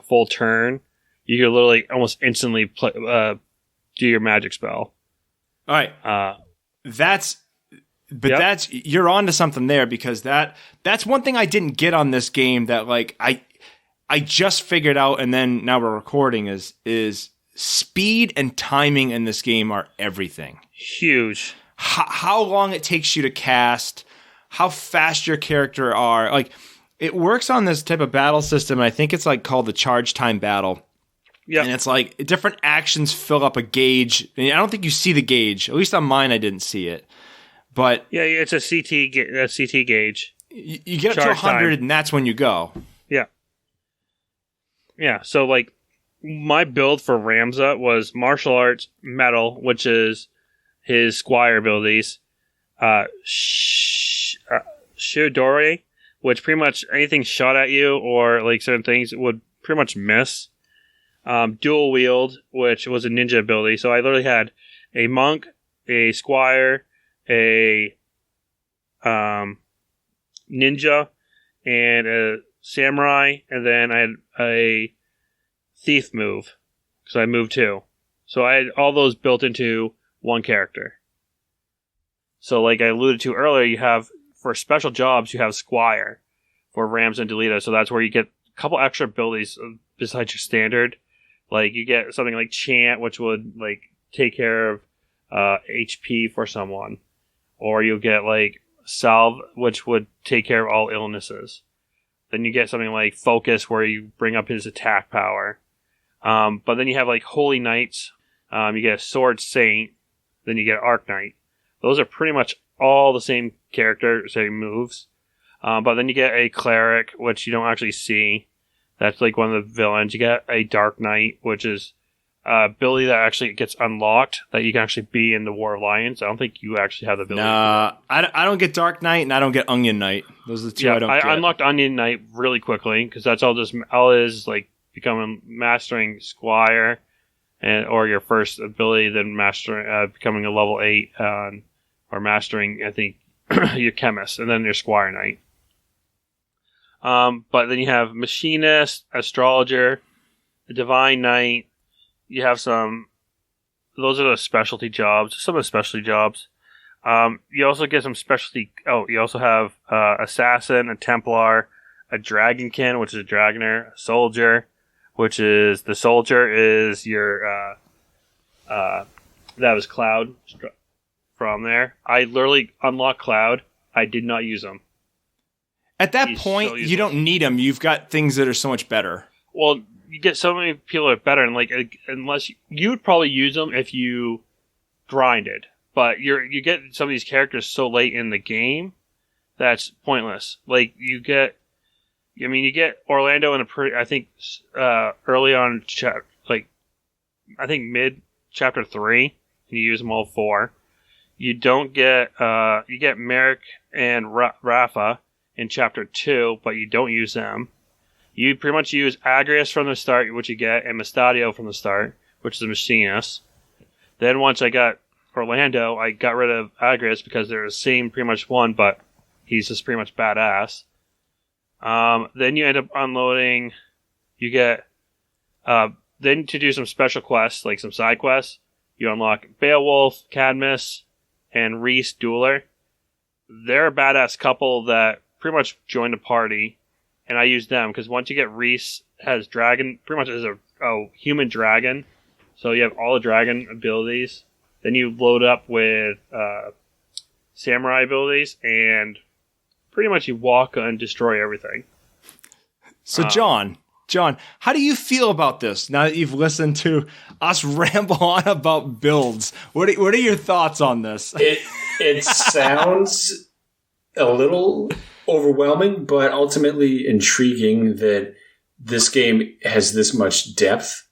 full turn, you could literally almost instantly do your magic spell.
All right. You're onto something there, because that's one thing I didn't get on this game that like I just figured out, and then now we're recording is speed and timing in this game are everything.
Huge.
How long it takes you to cast, how fast your character are. Like it works on this type of battle system, and I think it's like called the charge time battle. Yeah. And it's like different actions fill up a gauge. And I don't think you see the gauge. At least on mine, I didn't see it. But
yeah, it's a CT gauge.
You get up to 100, and that's when you go.
Yeah. Yeah, so like my build for Ramza was martial arts, metal, which is his squire abilities, Shiodori, which pretty much anything shot at you or like certain things would pretty much miss. Dual wield, which was a ninja ability. So I literally had a monk, a squire, a ninja, and a samurai, and then I had a thief move, because I moved 2. So I had all those built into one character. So like I alluded to earlier, you have, for special jobs, you have Squire for Rams and Delita, so that's where you get a couple extra abilities besides your standard. Like you get something like Chant, which would like take care of HP for someone. Or you'll get like Salve, which would take care of all illnesses. Then you get something like Focus, where you bring up his attack power. But then you have like Holy Knights. You get a Sword Saint. Then you get Arc Knight. Those are pretty much all the same character, same moves. But then you get a cleric, which you don't actually see. That's like one of the villains. You get a Dark Knight, which is ability that actually gets unlocked, that you can actually be in the War of Lions. I don't think you actually have the ability.
Nah, I don't get Dark Knight and I don't get Onion Knight. Those are the two I don't get.
I unlocked Onion Knight really quickly because that's all it is like becoming mastering Squire, or your first ability, then mastering becoming a level 8 or mastering, I think, your Chemist, and then your Squire Knight. But then you have Machinist, Astrologer, the Divine Knight. You have those are the specialty jobs, some of the specialty jobs. You also get some specialty, you also have Assassin, a Templar, a Dragonkin, which is a Dragoner, a Soldier, which is, the Soldier is your, that was Cloud from there. I literally unlocked Cloud. I did not use him.
At that point, you don't need them. You've got things that are so much better.
Well, you get so many people that are better, and like, unless you would probably use them if you grinded, but you get some of these characters so late in the game that's pointless. Like you get Orlando in I think early on, I think mid chapter 3, and you use them all 4. You don't get you get Merrick and Rafa in chapter 2, but you don't use them. You pretty much use Agrius from the start, which you get, and Mustadio from the start, which is a Machinist. Then once I got Orlando, I got rid of Agrius because they're the same pretty much one, but he's just pretty much badass. Then you end up unloading, you get, then to do some special quests, like some side quests, you unlock Beowulf, Cadmus, and Reese Dueler. They're a badass couple that pretty much join the party, and I use them because once you get Reese, has dragon, pretty much as a human dragon, so you have all the dragon abilities. Then you load up with samurai abilities, and pretty much you walk and destroy everything.
So John, how do you feel about this now that you've listened to us ramble on about builds? What are your thoughts on this?
It sounds a little overwhelming, but ultimately intriguing that this game has this much depth,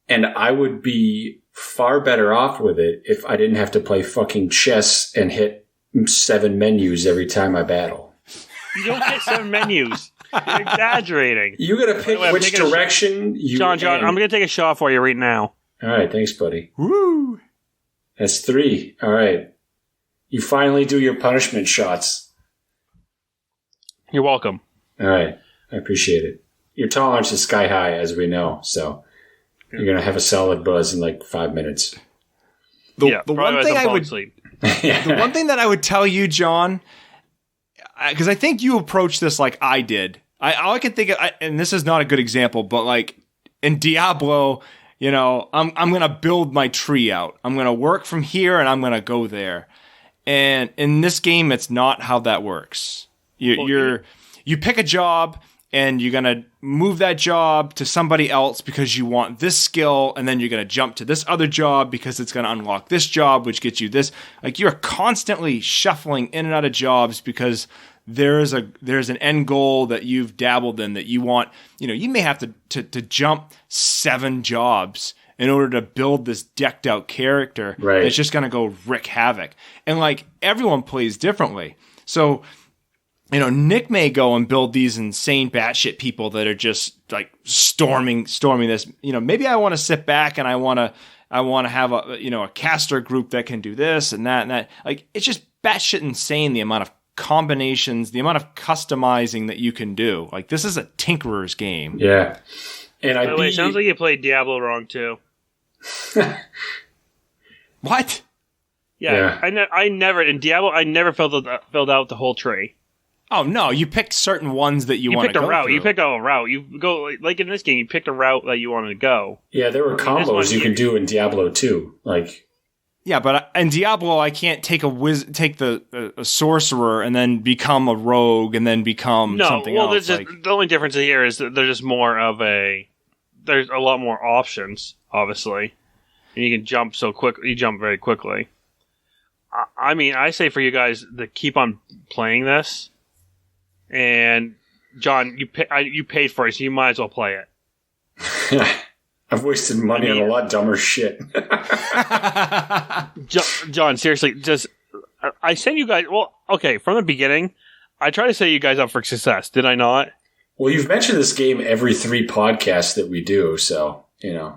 and I would be far better off with it if I didn't have to play fucking chess and hit 7 menus every time I battle.
You don't get 7 menus. You're exaggerating.
You gotta pick which direction you...
John, I'm gonna take a shot for you right now.
Alright, thanks, buddy.
Woo!
That's 3. Alright. You finally do your punishment shots.
You're welcome.
Alright, I appreciate it. Your tolerance is sky high, as we know, so you're gonna have a solid buzz in like 5 minutes.
The one thing I would... The one thing that I would tell you, John, because I think you approached this like I did. All I can think of, and this is not a good example, but like in Diablo, you know, I'm gonna build my tree out. I'm gonna work from here, and I'm gonna go there. And in this game, it's not how that works. You pick a job, and you're gonna move that job to somebody else because you want this skill, and then you're gonna jump to this other job because it's gonna unlock this job, which gets you this. Like, you're constantly shuffling in and out of jobs because there's an end goal that you've dabbled in that you want. You know, you may have to jump 7 jobs in order to build this decked out character that's just gonna go wreak havoc. And like, everyone plays differently, so. You know, Nick may go and build these insane batshit people that are just like storming this. You know, maybe I want to sit back and I want to have a caster group that can do this and that and that. Like, it's just batshit insane the amount of combinations, the amount of customizing that you can do. Like, this is a tinkerer's game.
Yeah, and
it sounds like you played Diablo wrong too.
What?
Yeah. I never in Diablo. I never filled out the whole tree.
Oh no! You picked certain ones that you want to go
route.
through.
You picked a route. You go like in this game. You picked a route that you wanted to go.
Yeah, there were combos you could do in Diablo 2. Like,
yeah, but in Diablo, I can't take a sorcerer and then become a rogue and then become something else.
The only difference here is that there's just more of there's a lot more options, obviously, and you can jump so quick. You jump very quickly. I mean, I say for you guys to keep on playing this. And John, you paid for it, so you might as well play it.
I've wasted money on a lot dumber shit.
John, seriously, I sent you guys. Well, okay, from the beginning, I tried to set you guys up for success. Did I not?
Well, you've mentioned this game every 3 podcasts that we do, so you know.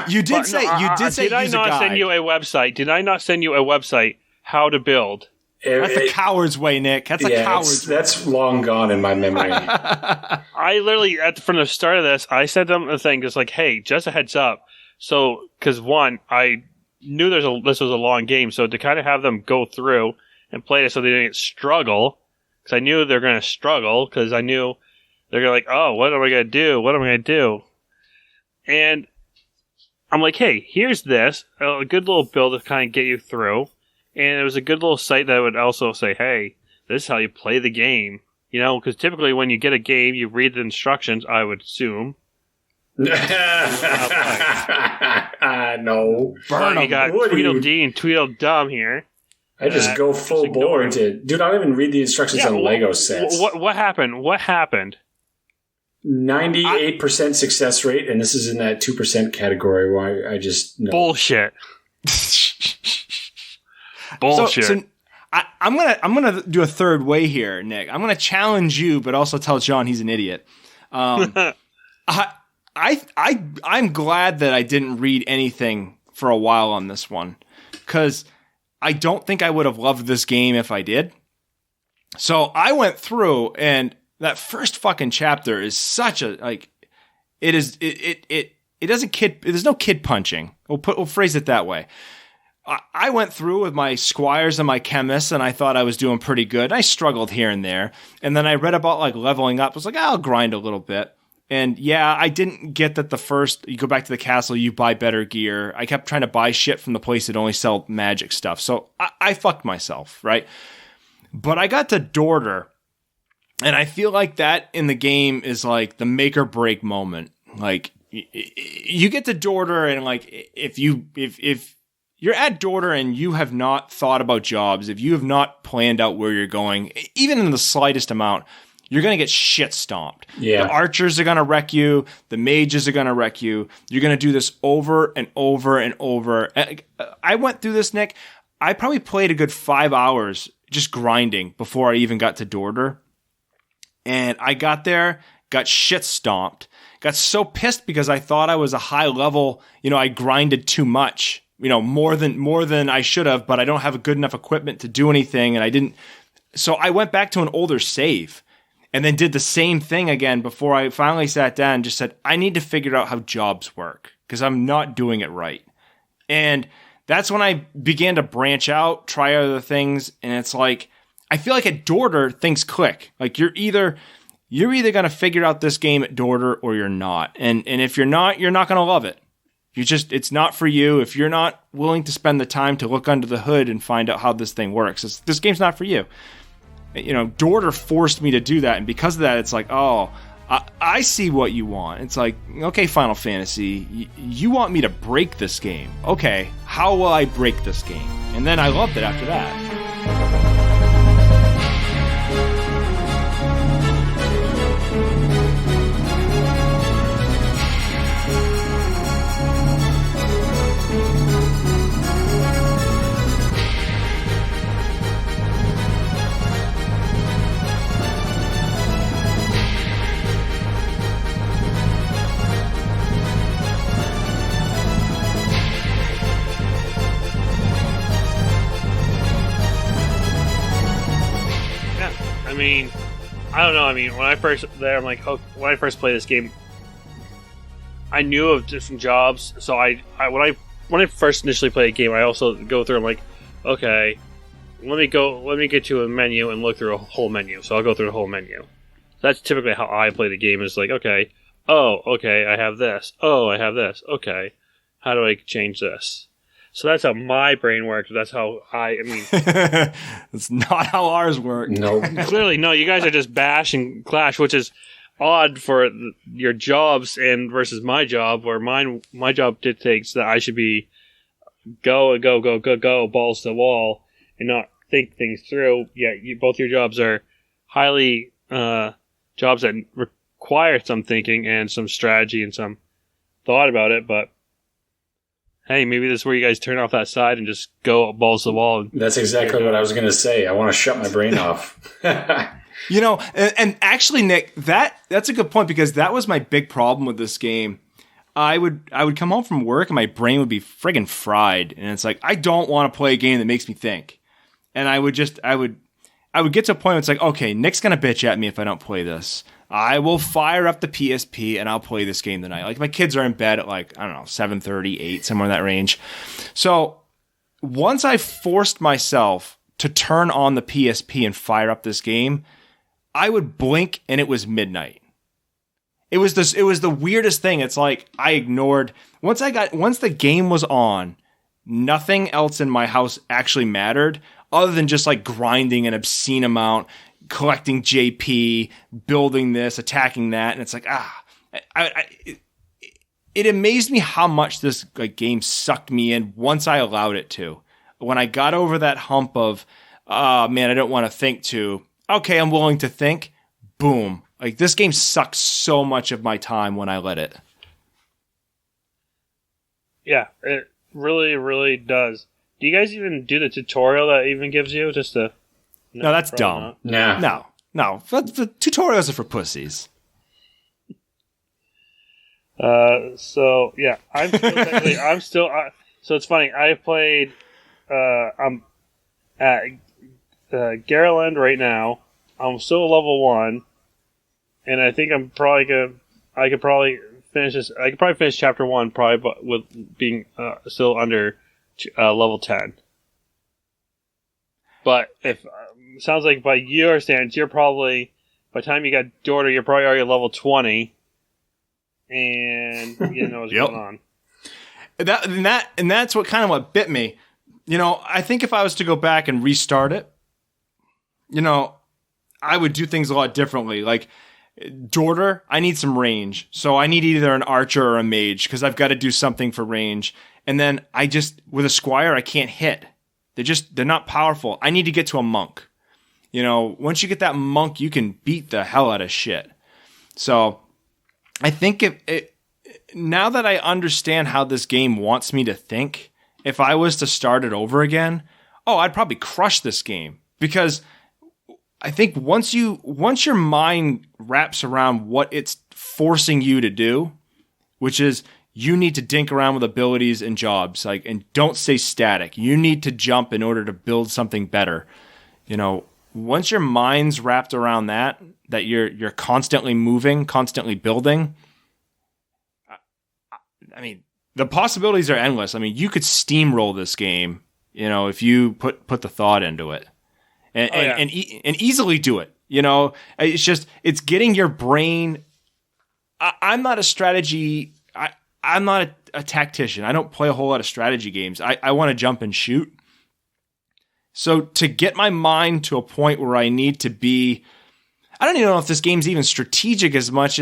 You did say
Did I not send you a website? Did I not send you a website how to build?
That's a coward's way, Nick. That's a coward's way.
That's long gone in my memory.
I literally, from the start of this, I sent them a thing just like, hey, just a heads up. So, because one, I knew this was a long game, so to kind of have them go through and play it so they didn't struggle, because I knew they were going to struggle, because I knew they're going to like, oh, what am I going to do? What am I going to do? And I'm like, hey, here's this, a good little build to kind of get you through. And it was a good little site that would also say, hey, this is how you play the game. You know, because typically when you get a game, you read the instructions, I would assume.
No.
Burn you got Tweedledee and Tweedledum here.
I just go full bore into... Dude, I don't even read the instructions on Lego sets.
What happened? What happened?
98% success rate, and this is in that 2% category where I just... No.
Bullshit. Bullshit. So
I'm gonna do a third way here, Nick. I'm gonna challenge you, but also tell John he's an idiot. I'm glad that I didn't read anything for a while on this one, because I don't think I would have loved this game if I did. So I went through, and that first fucking chapter is such a it doesn't kid. There's no kid punching. We'll phrase it that way. I went through with my squires and my chemists, and I thought I was doing pretty good. I struggled here and there. And then I read about like leveling up. I was like, I'll grind a little bit. And yeah, I didn't get that the first, you go back to the castle, you buy better gear. I kept trying to buy shit from the place that only sell magic stuff. So I fucked myself, right? But I got to Dorder, and I feel like that in the game is like the make or break moment. Like you get to Dorder, and like if you're at Dorder and you have not thought about jobs, if you have not planned out where you're going, even in the slightest amount, you're going to get shit stomped.
Yeah.
The archers are going to wreck you. The mages are going to wreck you. You're going to do this over and over and over. I went through this, Nick. I probably played a good 5 hours just grinding before I even got to Dorder. And I got there, got shit stomped, got so pissed because I thought I was a high level, I grinded too much. More than I should have, but I don't have good enough equipment to do anything, and I didn't. So I went back to an older save, and then did the same thing again before I finally sat down and just said, I need to figure out how jobs work, because I'm not doing it right. And that's when I began to branch out, try other things, and it's like, I feel like at Dorder, things click. Like you're either going to figure out this game at Dorder or you're not. And if you're not going to love it. It's not for you. If you're not willing to spend the time to look under the hood and find out how this thing works, this game's not for you. Dorder forced me to do that, and because of that, it's like, oh, I see what you want. It's like, okay, Final Fantasy, you want me to break this game. Okay, how will I break this game? And then I loved it after that.
I don't know. When I first played this game, I knew of different jobs. So when I first initially played a game, I also go through. I'm like, okay, let me get to a menu and look through a whole menu. So I'll go through the whole menu. That's typically how I play the game. Is like, okay, I have this. Oh, I have this. Okay, how do I change this? So that's how my brain works. That's how
That's not how ours work.
No.
Clearly, no. You guys are just bash and clash, which is odd for your jobs and versus my job, where my job dictates that I should be go, balls to the wall, and not think things through. Yeah, both your jobs are highly jobs that require some thinking and some strategy and some thought about it. But hey, maybe this is where you guys turn off that side and just go balls to the wall.
That's exactly what I was going to say. I want to shut my brain off.
You know, and actually, Nick, that's a good point, because that was my big problem with this game. I would come home from work and my brain would be friggin' fried, and it's like, I don't want to play a game that makes me think. And I would get to a point where it's like, okay, Nick's gonna bitch at me if I don't play this. I will fire up the PSP and I'll play this game tonight. Like, my kids are in bed at, like, I don't know, 7:30, 8, somewhere in that range. So once I forced myself to turn on the PSP and fire up this game, I would blink and it was midnight. It was the weirdest thing. It's like I ignored once the game was on, nothing else in my house actually mattered other than just like grinding an obscene amount, collecting JP, building this, attacking that, and it's like it amazed me how much this game sucked me in once I allowed it to. When I got over that hump of, oh man, I don't want to think, to, okay, I'm willing to think, boom. Like, this game sucks so much of my time when I let it.
Yeah, it really, really does. Do you guys even do the tutorial that it even gives you? Just to...
No, that's dumb.
Nah.
No. The tutorials are for pussies.
So, yeah, I'm still... so it's funny, I've played... I'm at Garland right now. I'm still level 1. And I think I'm probably I could probably finish this. I could probably finish chapter 1 probably, but with being still under level 10. But if sounds like by your standards, you're probably, by the time you got daughter, you're probably already level 20, and you know what's going on.
And that's what bit me. You know, I think if I was to go back and restart it, you know, I would do things a lot differently. Like, daughter, I need some range. So I need either an archer or a mage, because I've got to do something for range. And then with a squire, I can't hit. They're not powerful. I need to get to a monk. You know, once you get that monk, you can beat the hell out of shit. So I think now that I understand how this game wants me to think, if I was to start it over again, I'd probably crush this game, because I think once your mind wraps around what it's forcing you to do, which is you need to dink around with abilities and jobs, and don't stay static. You need to jump in order to build something better. You know, once your mind's wrapped around that you're constantly moving, constantly building. I mean, the possibilities are endless. I mean, you could steamroll this game, you know, if you put the thought into it. And easily do it. You know, it's getting your brain. I'm not a strategy. I'm not a tactician. I don't play a whole lot of strategy games. I want to jump and shoot. So to get my mind to a point where I need to be, I don't even know if this game's even strategic as much,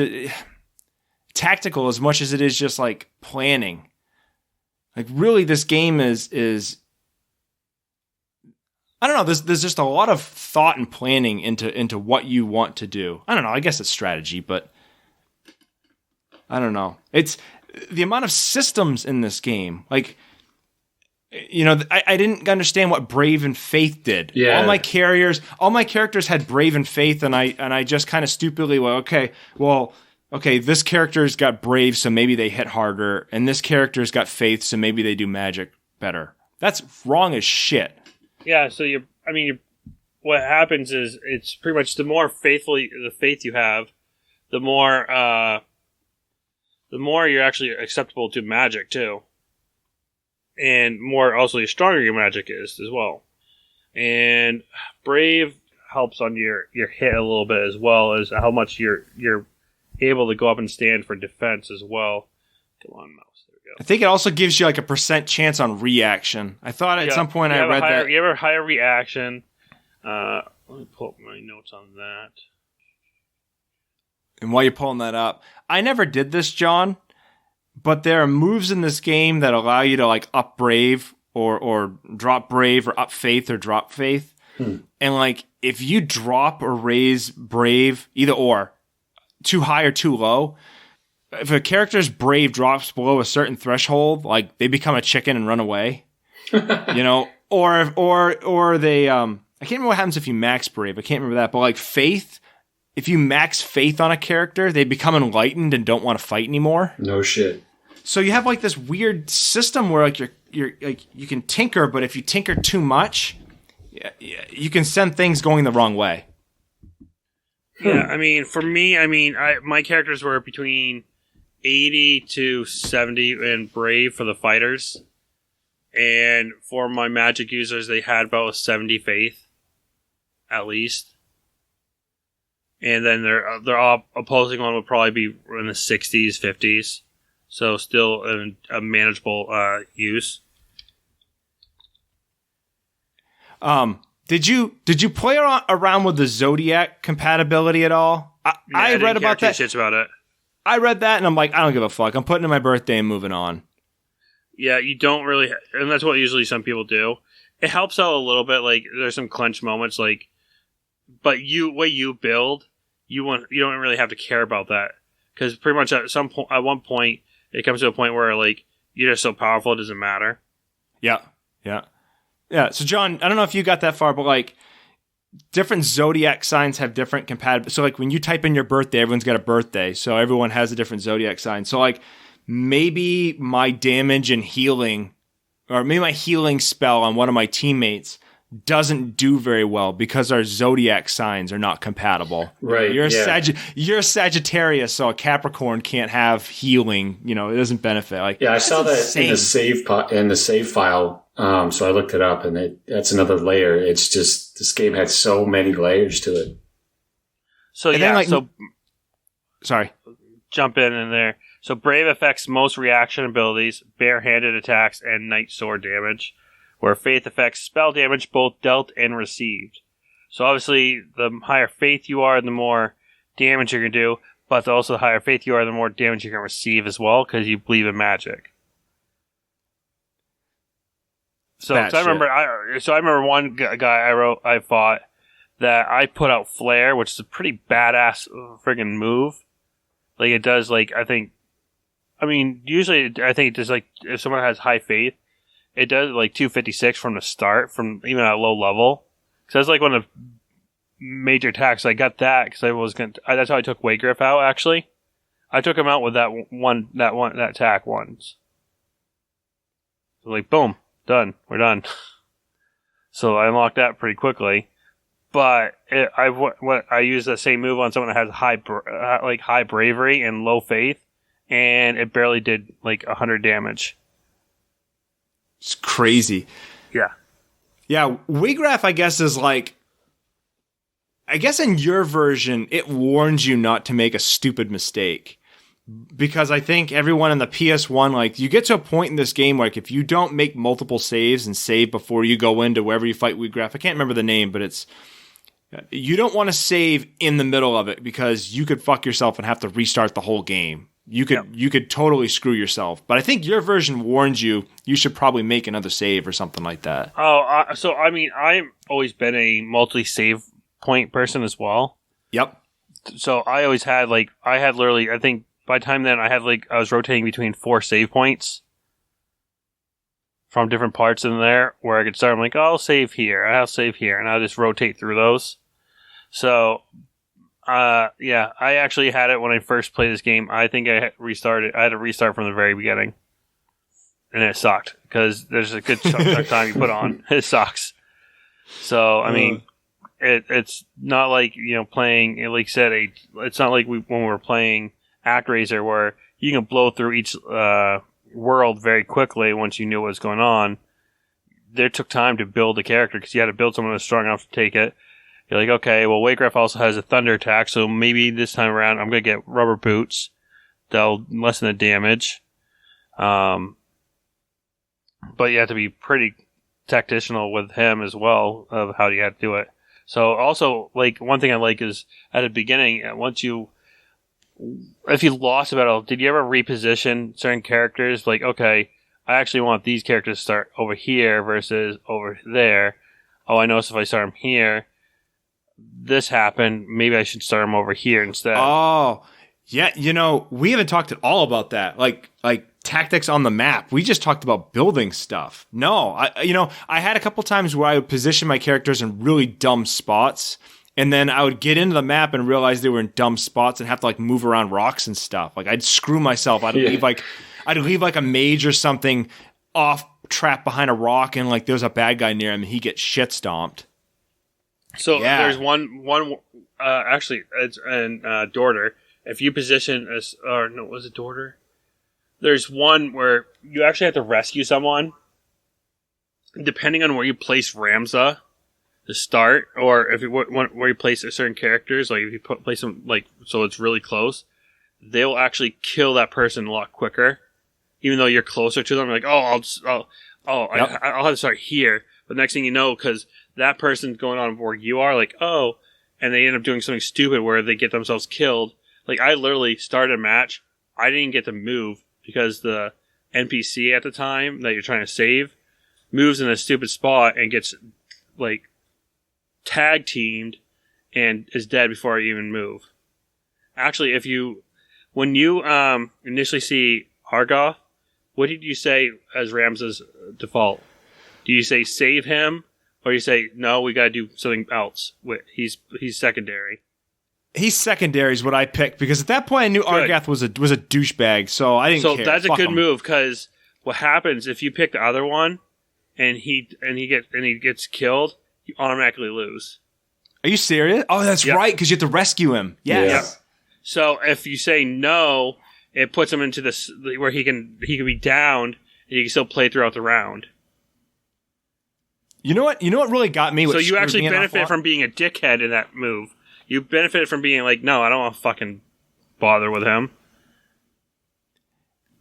tactical as much as it is just like planning. Like, really, this game is. I don't know. There's just a lot of thought and planning into what you want to do. I don't know. I guess it's strategy, but I don't know. It's the amount of systems in this game. Like, you know, I didn't understand what Brave and Faith did.
Yeah.
All my characters had Brave and Faith, and I just kind of stupidly okay, this character's got Brave, so maybe they hit harder, and this character's got Faith, so maybe they do magic better. That's wrong as shit.
Yeah, so what happens is it's pretty much the more faith you have, the more you're actually acceptable to magic too, and more also the stronger your magic is as well. And Brave helps on your hit a little bit, as well as how much you're able to go up and stand for defense as well. Come on, mouse.
I think it also gives you like a % chance on reaction. I thought at some point I read that.
You have a higher reaction. Let me pull up my notes on that.
And while you're pulling that up, I never did this, John, but there are moves in this game that allow you to like up Brave or drop Brave, or up Faith or drop Faith. And And like, if you drop or raise Brave, either or, too high or too low, if a character's Brave drops below a certain threshold, like they become a chicken and run away, or they, I can't remember what happens if you max Brave. I can't remember that, but like Faith, if you max Faith on a character, they become enlightened and don't want to fight anymore.
No shit.
So you have like this weird system where like you're like you can tinker, but if you tinker too much, you can send things going the wrong way.
Yeah, I mean, for me, my characters were between 80 to 70 in Brave for the fighters, and for my magic users, they had about 70 Faith, at least. And then their opposing one would probably be in the 60s, 50s. So still a manageable use.
Did you play around with the Zodiac compatibility at all? I read about that.
Shits about it.
I read that and I'm like, I don't give a fuck. I'm putting in my birthday and moving on.
Yeah, you don't really, and that's what usually some people do. It helps out a little bit. Like there's some clench moments, like, but way you build, you don't really have to care about that because pretty much at one point it comes to a point where like you're just so powerful it doesn't matter.
Yeah. So John, I don't know if you got that far, but like different zodiac signs have different compatibility. So like when you type in your birthday, everyone's got a birthday, so everyone has a different zodiac sign. So like maybe my damage and healing, or maybe my healing spell on one of my teammates doesn't do very well because our zodiac signs are not compatible.
Right.
You're a Sagittarius, so a Capricorn can't have healing. It doesn't benefit. Like,
yeah, I saw that in the save file. So I looked it up, and that's another layer. It's just this game had so many layers to it.
So
sorry,
jump in there. So Brave affects most reaction abilities, barehanded attacks, and Night Sword damage, where Faith affects spell damage both dealt and received. So obviously, the higher Faith you are, the more damage you can do, but also the higher Faith you are, the more damage you can receive as well, because you believe in magic. So I remember one guy I fought that I put out Flare, which is a pretty badass friggin' move. Like it does, usually I think it does, like, if someone has high Faith, it does like 256 from the start, from even at low level. Because that's like one of the major attacks. I got that because that's how I took Waygriff out. Actually, I took him out with that attack once. So like, boom, done. We're done. So I unlocked that pretty quickly. But I used the same move on someone that has high bravery and low Faith, and it barely did like 100 damage.
It's crazy.
Yeah.
Yeah, Wigraf, I guess, is like... I guess in your version, it warns you not to make a stupid mistake. Because I think everyone in the PS1, like, you get to a point in this game, like, if you don't make multiple saves and save before you go into wherever you fight Wigraf, I can't remember the name, but it's... You don't want to save in the middle of it because you could fuck yourself and have to restart the whole game. You could totally screw yourself. But I think your version warns you should probably make another save or something like that.
Oh, so I mean, I've always been a multi-save point person as well.
Yep.
So I always had, like, I think by the time then I was rotating between 4 save points from different parts in there where I could start. I'm like, I'll save here, and I'll just rotate through those. So... yeah, I actually had it when I first played this game. I think I had to restart from the very beginning. And it sucked, because there's a good chunk of time you put on. It sucks. So, I mean, it's not like, playing, like I said, it's not like when we were playing ActRaiser where you can blow through each world very quickly once you knew what was going on. There took time to build a character, because you had to build someone that's strong enough to take it. You're like, okay, well, Waygriff also has a thunder attack, so maybe this time around I'm going to get rubber boots. They'll lessen the damage. But you have to be pretty tactical with him as well, of how you have to do it. So also, like, one thing I like is, at the beginning, if you lost about it, did you ever reposition certain characters? Like, okay, I actually want these characters to start over here versus over there. Oh, I noticed if I start them here, this happened. Maybe I should start them over here instead.
Oh, yeah. We haven't talked at all about that. Like tactics on the map. We just talked about building stuff. No, I had a couple times where I would position my characters in really dumb spots, and then I would get into the map and realize they were in dumb spots and have to like move around rocks and stuff. Like I'd screw myself. I'd leave like a mage or something off trapped behind a rock, and like there's a bad guy near him, and he gets shit stomped.
So there's one actually it's in Dorter. If you position was it Dorter? There's one where you actually have to rescue someone. Depending on where you place Ramza to start, or if you where you place certain characters, like if you place them like so it's really close, they will actually kill that person a lot quicker, even though you're closer to them. You're like, I'll have to start here. But next thing you know, because that person's going on where you are, like, and they end up doing something stupid where they get themselves killed. Like, I literally started a match. I didn't get to move because the NPC at the time that you're trying to save moves in a stupid spot and gets, like, tag teamed and is dead before I even move. Actually, when you initially see Argoth, what did you say as Ramza's default? Do you say save him? Or you say, no, we gotta do something else. He's secondary. He's
secondary is what I picked, because at that point I knew Argoth was a douchebag, so I didn't care.
So that's a good move, because what happens if you pick the other one and he gets killed, you automatically lose. Are
you serious? Oh, that's right, because you have to rescue him. Yes.
Yep. So if you say no, it puts him into this where he can be downed and you can still play throughout the round.
You know what really got me?
So you actually benefit from being a dickhead in that move. You benefit from being like, no, I don't want to fucking bother with him.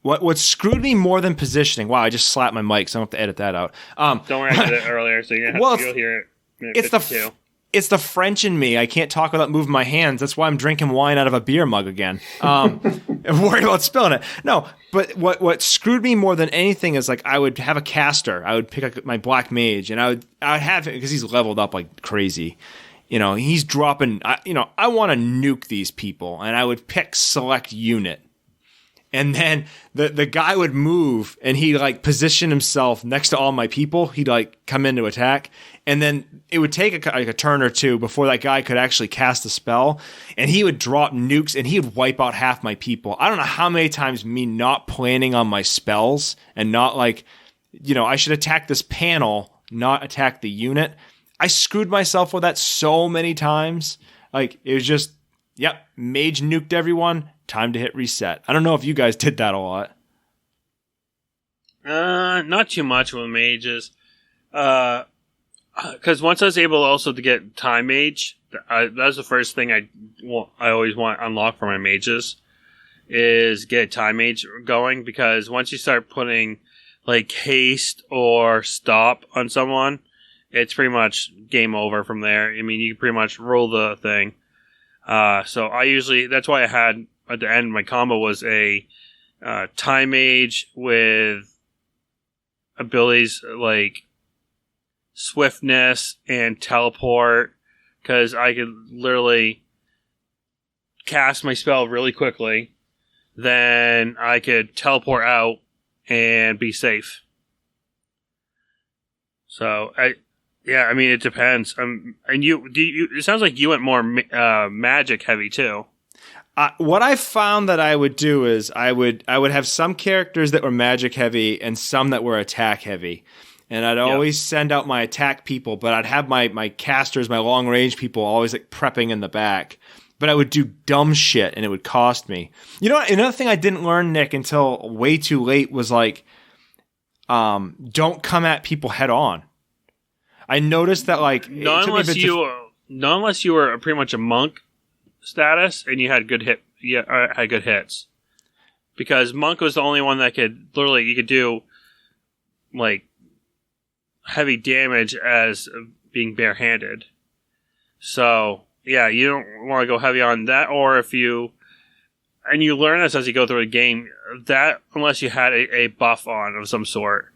What screwed me more than positioning? Wow, I just slapped my mic, so I don't have to edit that out.
Don't worry, I did it earlier, so you're gonna have to go hear it.
It's the French in me. I can't talk without moving my hands. That's why I'm drinking wine out of a beer mug again. I'm worried about spilling it. No, but what screwed me more than anything is like I would have a caster. I would pick up my black mage, and I would have him because he's leveled up like crazy. He's dropping. I want to nuke these people, and I would pick select unit. And then the guy would move, and he'd like position himself next to all my people. He'd like come in to attack, and then it would take a turn or two before that guy could actually cast a spell. And he would drop nukes, and he would wipe out half my people. I don't know how many times me not planning on my spells and not like, I should attack this panel, not attack the unit. I screwed myself with that so many times. Like it was just, mage nuked everyone. Time to hit reset. I don't know if you guys did that a lot.
Not too much with mages. Because once I was able also to get time mage, that's the first thing I always want to unlock for my mages, is get time mage going. Because once you start putting like haste or stop on someone, it's pretty much game over from there. I mean, you can pretty much roll the thing. So I usually, that's why I had at the end, my combo was a time mage with abilities like swiftness and teleport, because I could literally cast my spell really quickly, then I could teleport out and be safe. So I mean, it depends. And it sounds like you went more magic heavy too.
What I found that I would do is I would have some characters that were magic heavy and some that were attack heavy. And I'd always send out my attack people, but I'd have my casters, my long range people always like prepping in the back. But I would do dumb shit and it would cost me. You know what? Another thing I didn't learn, Nick, until way too late was like, don't come at people head on. I noticed that like,
not unless you were pretty much a monk status and you had good hits, because monk was the only one that could literally, you could do like heavy damage as being barehanded. So yeah, you don't want to go heavy on that. Or if you learn this as you go through a game, that unless you had a buff on of some sort.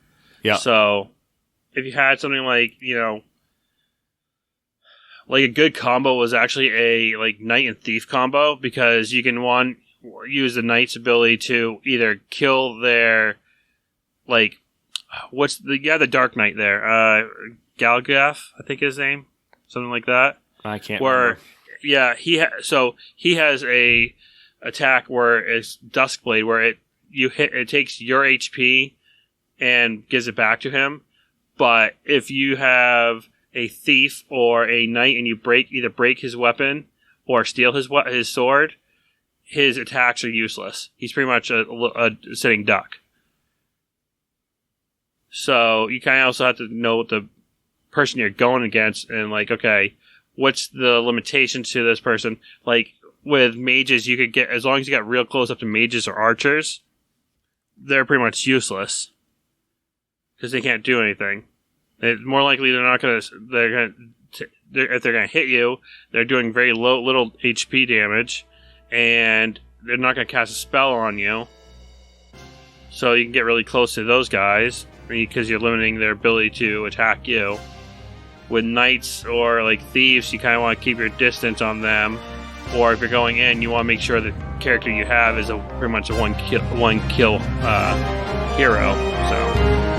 like a good combo was actually a like knight and thief combo, because you can use the knight's ability to either kill their like the Dark Knight there, Galgath, I think his name, something like that.
I can't remember.
Yeah, he has a attack where it's Duskblade, where it takes your HP and gives it back to him. But if you have a thief or a knight and you either break his weapon or steal his sword, his attacks are useless. He's pretty much a sitting duck. So you kind of also have to know what the person you're going against, and like, okay, what's the limitations to this person? Like with mages, you could get, as long as you got real close up to mages or archers, they're pretty much useless because they can't do anything. It's more likely if they're going to hit you, they're doing very little HP damage, and they're not going to cast a spell on you. So you can get really close to those guys because you're limiting their ability to attack you. With knights or like thieves, you kind of want to keep your distance on them, or if you're going in, you want to make sure the character you have is pretty much a one kill hero. So.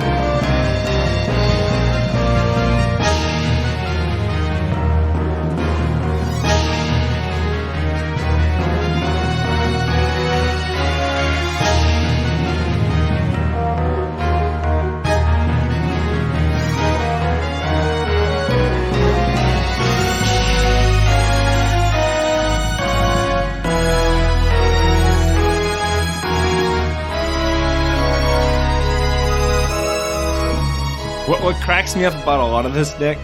What cracks me up about a lot of this, Nick,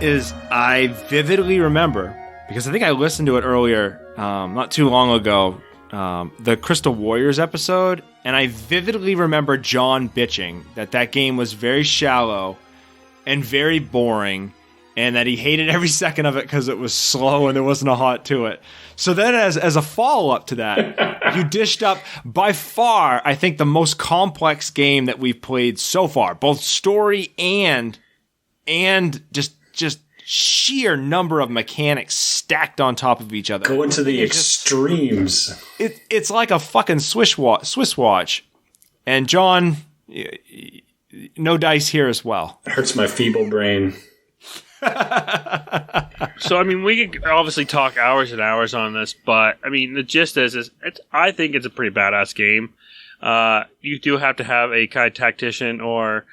is I vividly remember, because I think I listened to it earlier, not too long ago, the Crystal Warriors episode, and I vividly remember John bitching that game was very shallow and very boring, and that he hated every second of it because it was slow and there wasn't a lot to it. So then as a follow-up to that, you dished up by far, I think, the most complex game that we've played so far, both story and just sheer number of mechanics stacked on top of each other.
Go into the extremes.
It's like a fucking Swiss watch. And John, no dice here as well.
It hurts my feeble brain.
So, I mean, we could obviously talk hours and hours on this, but, I mean, the gist is I think it's a pretty badass game. You do have to have a kind of tactician or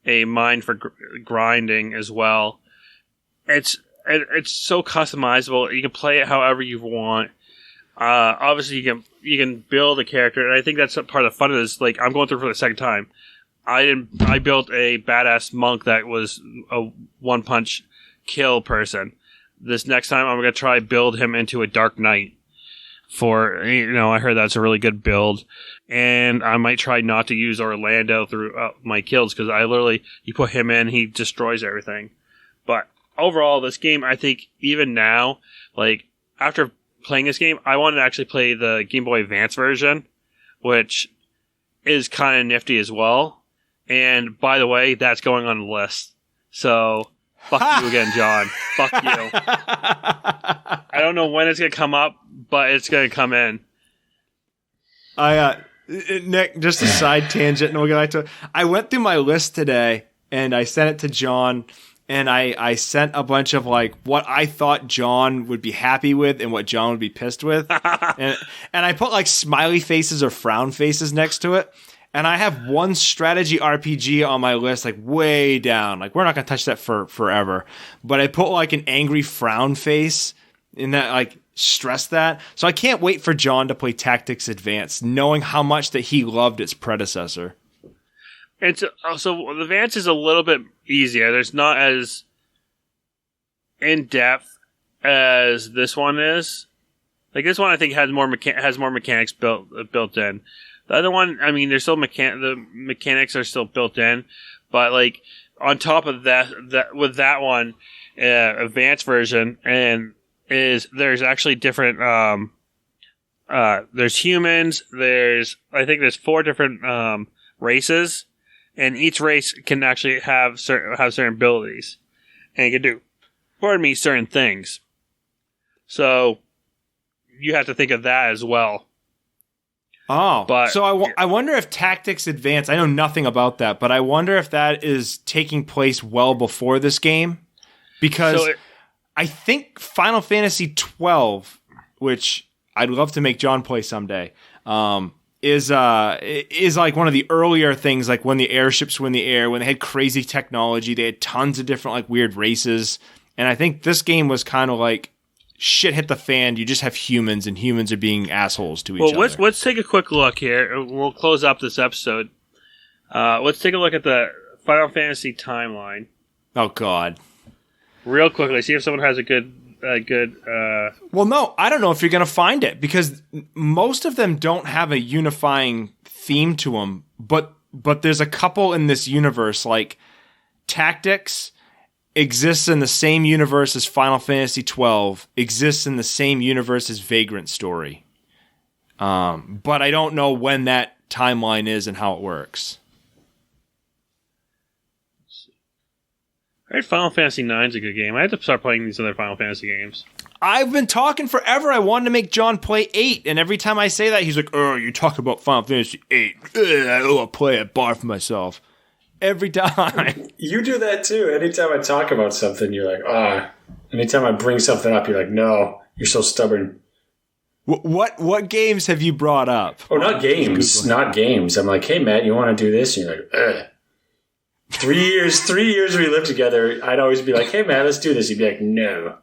a mind for grinding as well. It's so customizable. You can play it however you want. Obviously, you can build a character, and I think that's part of the fun of this. Like, I'm going through for the second time. I built a badass monk that was a one-punch kill person. This next time, I'm going to try build him into a Dark Knight. I heard that's a really good build. And I might try not to use Orlando through my kills, because you put him in, he destroys everything. But overall, this game, I think, even now, like, after playing this game, I wanted to actually play the Game Boy Advance version, which is kind of nifty as well. And, by the way, that's going on the list. So, fuck you again, John. Fuck you. I don't know when it's going to come up, but it's going to come in.
Nick, just a side tangent, and we'll get back to it. I went through my list today, and I sent it to John, and I sent a bunch of, like, what I thought John would be happy with and what John would be pissed with. and I put, like, smiley faces or frown faces next to it. And I have one strategy RPG on my list, like, way down. Like, we're not going to touch that for forever. But I put, like, an angry frown face in that, like, stress that. So I can't wait for John to play Tactics Advance, knowing how much that he loved its predecessor.
And so the Advance is a little bit easier. There's not as in-depth as this one is. Like, this one, I think, has more mechanics built in. The other one, I mean, there's still the mechanics are still built in, but like on top of that with that one, advanced version, and there's actually different. There's humans. I think there's 4 different races, and each race can actually have certain abilities, and you can do certain things. So you have to think of that as well.
Oh,
but
so I wonder if Tactics Advance, I know nothing about that, but I wonder if that is taking place well before this game. Because I think Final Fantasy 12, which I'd love to make John play someday, is like one of the earlier things, like when the airships were in the air, when they had crazy technology, they had tons of different like weird races. And I think this game was kind of like, shit hit the fan, you just have humans, and humans are being assholes to each other.
Let's take a quick look here. We'll close up this episode. Let's take a look at the Final Fantasy timeline.
Oh, God.
Real quickly, see if someone has a good...
Well, no, I don't know if you're going to find it, because most of them don't have a unifying theme to them, but there's a couple in this universe, like Tactics exists in the same universe as Final Fantasy 12, exists in the same universe as Vagrant Story. But I don't know when that timeline is and how it works.
I heard Final Fantasy 9 is a good game. I have to start playing these other Final Fantasy games.
I've been talking forever. I wanted to make John play 8, and every time I say that, he's like, "Oh, you're talking about Final Fantasy 8. I'll play it, bar for myself." Every time.
You do that too. Anytime I talk about something, you're like, Anytime I bring something up, you're like, no, you're so stubborn.
What games have you brought up?
Oh, not games. Not games. I'm like, hey, Matt, you want to do this? And you're like, ugh. 3 years we lived together, I'd always be like, hey, Matt, let's do this. You'd be like, no.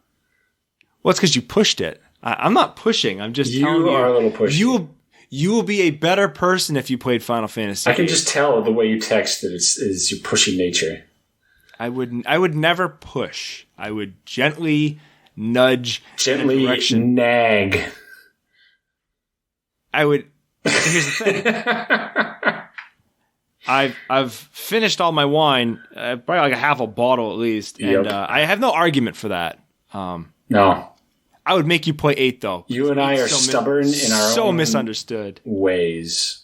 Well, it's because you pushed it. I'm not pushing. I'm just telling you.
You are a little pushy.
You will be a better person if you played Final Fantasy.
I can just tell the way you text that is your pushy nature.
I would never push. I would gently nudge.
Gently nag.
I would. Here's the thing. I've finished all my wine, probably like a half a bottle at least, and I have no argument for that.
No.
I would make you play 8, though.
You and I are stubborn in our own
misunderstood
ways.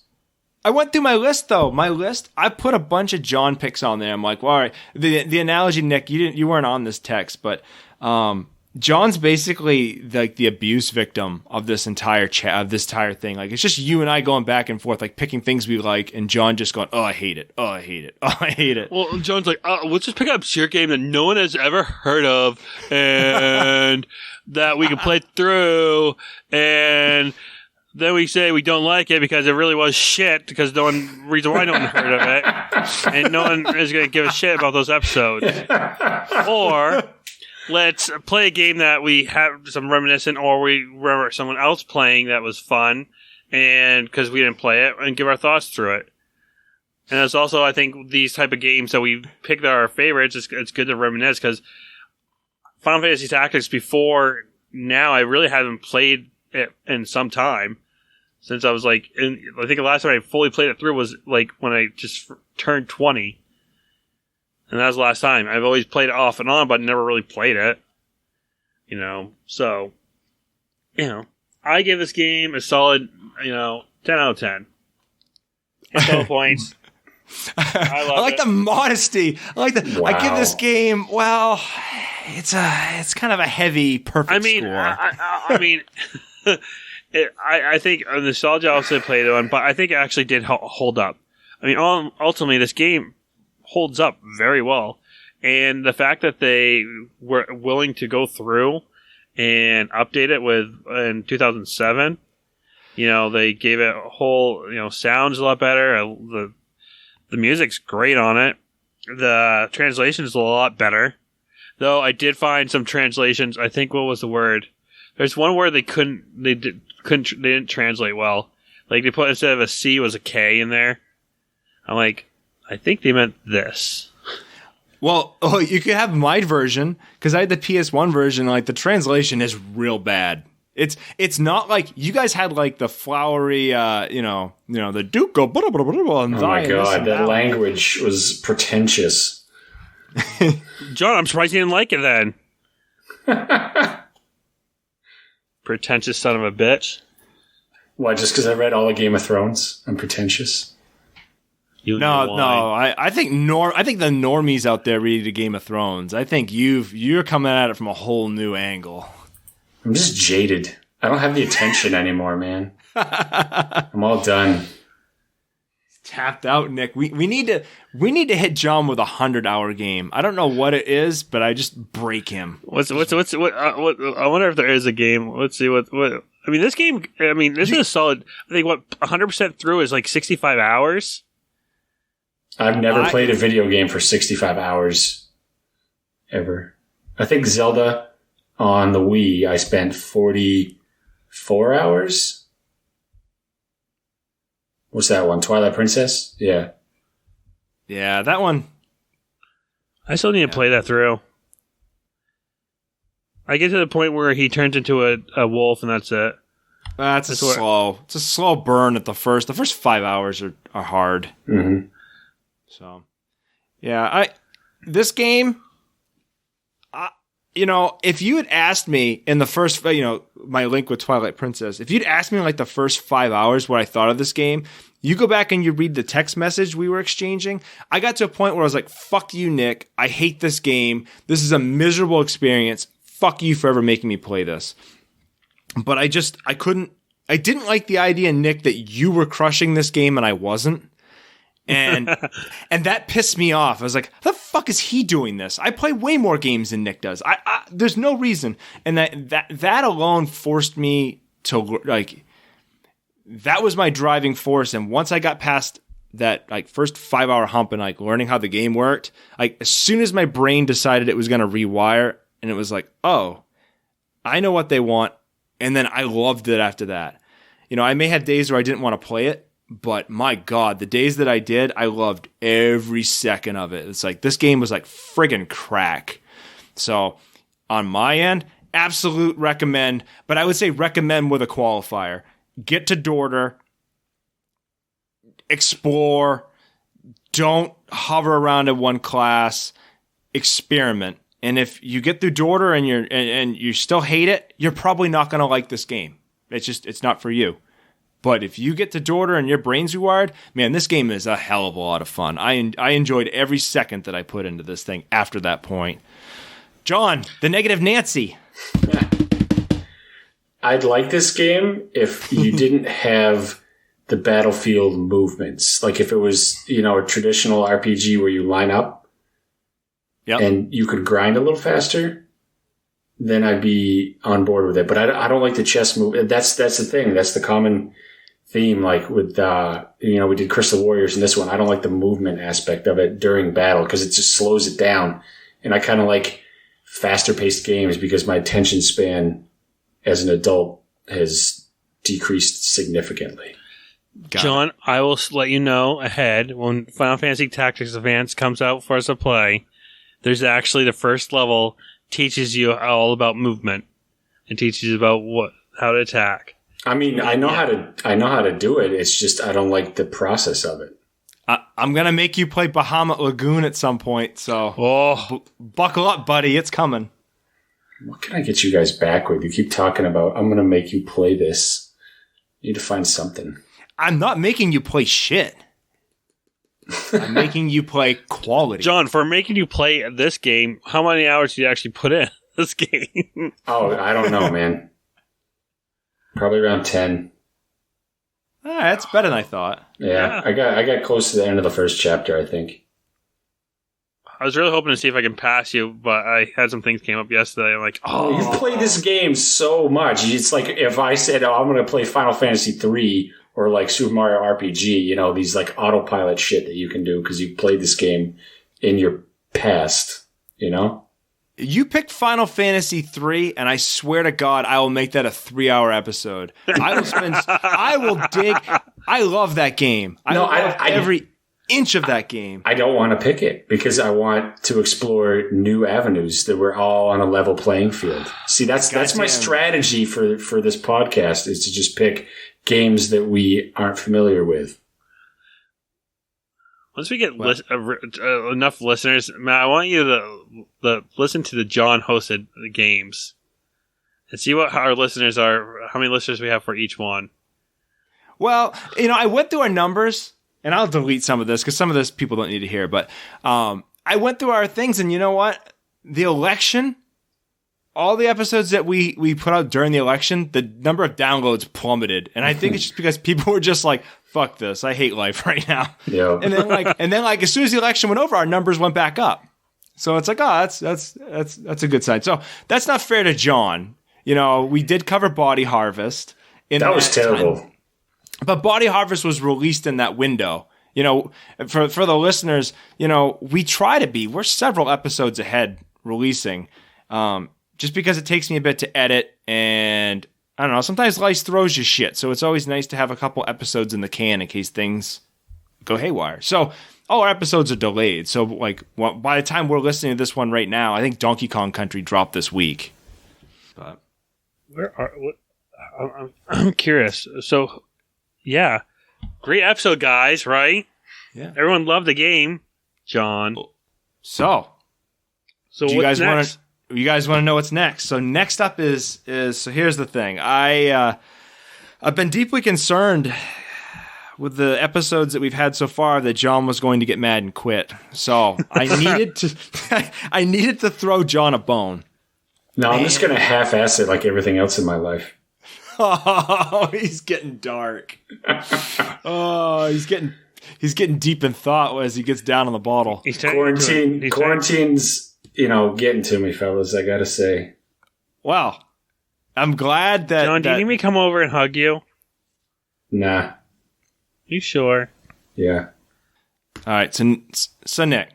I went through my list, though. I put a bunch of John picks on there. I'm like, well, all right. The analogy, Nick, you weren't on this text, but John's basically like the abuse victim of this entire thing. Like, it's just you and I going back and forth, like picking things we like, and John just going, "Oh, I hate it. Oh, I hate it. Oh, I hate it."
Well, John's like, let's just pick up a obscure game that no one has ever heard of, and that we can play through, and then we say we don't like it because it really was shit, because reason why no one heard of it, and no one is going to give a shit about those episodes. Or let's play a game that we have some reminiscent, or we remember someone else playing that was fun, and because we didn't play it, and give our thoughts through it. And it's also, I think, these type of games that we pick that are our favorites, it's good to reminisce, because Final Fantasy Tactics before now, I really haven't played it in some time. Since I was like, I think the last time I fully played it through was like when I just turned 20. And that was the last time. I've always played it off and on, but never really played it. So, I give this game a solid, 10 out of 10. And 12 points. I
like the modesty.
Wow.
I give this game, well, it's kind of a heavy perfect score.
I mean, I think nostalgia also played on, but I think it actually did hold up. I mean, ultimately, this game holds up very well, and the fact that they were willing to go through and update it in 2007, they gave it a whole, sounds a lot better. The music's great on it. The translation is a lot better. Though I did find some translations. I think, what was the word? There's one word they didn't translate well. Like, they put, instead of a C, was a K in there. I'm like, I think they meant this.
Well, you could have my version, because I had the PS1 version. Like, the translation is real bad. It's not like you guys had like the flowery, the Duke go. Oh
my god, that language was pretentious.
John, I'm surprised you didn't like it then. Pretentious son of a bitch.
Why, just because I read all of Game of Thrones? I'm pretentious.
No. I think the normies out there read the Game of Thrones. I think you're coming at it from a whole new angle.
I'm just jaded. I don't have the attention anymore, man. I'm all done.
Tapped out, Nick. We need to hit John with a 100-hour game. I don't know what it is, but I just break him.
What? I wonder if there is a game. Let's see what. I mean, this game. I mean, this is a solid. I think 100% through is like 65 hours.
I've never played a video game for 65 hours ever. I think Zelda on the Wii, I spent 44 hours. What's that one? Twilight Princess? Yeah.
Yeah, that one.
I still need to play that through. I get to the point where he turns into a wolf, and that's it.
It's a slow burn at the first 5 hours are hard.
Mm-hmm.
So, yeah, this game, if you had asked me in the first, my link with Twilight Princess, if you'd asked me in like the first 5 hours what I thought of this game, you go back and you read the text message we were exchanging. I got to a point where I was like, fuck you, Nick. I hate this game. This is a miserable experience. Fuck you for ever making me play this. But I didn't like the idea, Nick, that you were crushing this game and I wasn't. And that pissed me off. I was like, how the fuck is he doing this? I play way more games than Nick does. There's no reason. And that alone forced me to, like, that was my driving force. And once I got past that, like, first 5 hour hump and, like, learning how the game worked, like, as soon as my brain decided it was going to rewire and it was like, oh, I know what they want. And then I loved it after that. I may have days where I didn't want to play it, but my God, the days that I did, I loved every second of it. It's like this game was like friggin' crack. So on my end, absolute recommend, but I would say recommend with a qualifier. Get to Dorter, explore, don't hover around in one class, experiment. And if you get through Dorter and you still hate it, you're probably not going to like this game. It's not for you. But if you get to Dorter and your brain's rewired, man, this game is a hell of a lot of fun. I enjoyed every second that I put into this thing after that point. John, the Negative Nancy.
I'd like this game if you didn't have the battlefield movements. Like if it was, a traditional RPG where you line up and you could grind a little faster, then I'd be on board with it. But I don't like the chess move. That's the thing. That's the common theme. Like with, we did Crystal Warriors in this one. I don't like the movement aspect of it during battle because it just slows it down. And I kind of like faster paced games because my attention span as an adult has decreased significantly.
John, I will let you know ahead when Final Fantasy Tactics Advance comes out for us to play. There's actually the first level teaches you all about movement and teaches you about how to attack.
I mean, I know how to do it. It's just I don't like the process of it.
I'm gonna make you play Bahamut Lagoon at some point. So buckle up, buddy. It's coming.
What can I get you guys back with? You keep talking about I'm gonna make you play this. You need to find something.
I'm not making you play shit. I'm making you play quality.
John, for making you play this game, how many hours did you actually put in this game?
Oh, I don't know, man. Probably around 10.
That's better than I thought.
Yeah. I got close to the end of the first chapter, I think.
I was really hoping to see if I can pass you, but I had some things came up yesterday. I'm like,
You've played this game so much. It's like if I said, I'm going to play Final Fantasy 3 or like Super Mario RPG, these like autopilot shit that you can do because you played this game in your past,
You picked Final Fantasy 3, and I swear to God, I will make that a 3-hour episode. I will dig. I love that game. I love every inch of that game.
I don't want to pick it because I want to explore new avenues that we're all on a level playing field. See, that's my strategy for this podcast is to just pick games that we aren't familiar with.
Once we get enough listeners, Matt, I want you to listen to the John hosted games and see what our listeners are, how many listeners we have for each one.
Well, I went through our numbers, and I'll delete some of this because some of this people don't need to hear, but I went through our things, and you know what? The election, all the episodes that we put out during the election, the number of downloads plummeted. And I think it's just because people were just like, fuck this, I hate life right now.
Yeah.
And then as soon as the election went over, our numbers went back up. So it's like, oh, that's a good sign. So that's not fair to John. You know, we did cover Body Harvest.
That was terrible.
Time. But Body Harvest was released in that window. You know, for the listeners, you know, we're several episodes ahead releasing, just because it takes me a bit to edit, and I don't know, sometimes life throws you shit. So it's always nice to have a couple episodes in the can in case things go haywire. So all our episodes are delayed. So by the time we're listening to this one right now, I think Donkey Kong Country dropped this week. But
I'm curious. So, yeah. Great episode, guys, right?
Yeah.
Everyone loved the game, John.
So
what's next?
You guys want to know what's next? So next up is so here's the thing. I've been deeply concerned with the episodes that we've had so far that John was going to get mad and quit. So I needed to throw John a bone.
No, I'm just going to half-ass it like everything else in my life.
Oh, he's getting dark. Oh, he's getting deep in thought as he gets down on the bottle.
Quarantine's, getting to me, fellas, I got to say.
Well, I'm glad that...
John, do you need me to come over and hug you?
Nah.
You sure?
Yeah.
All right, so Nick,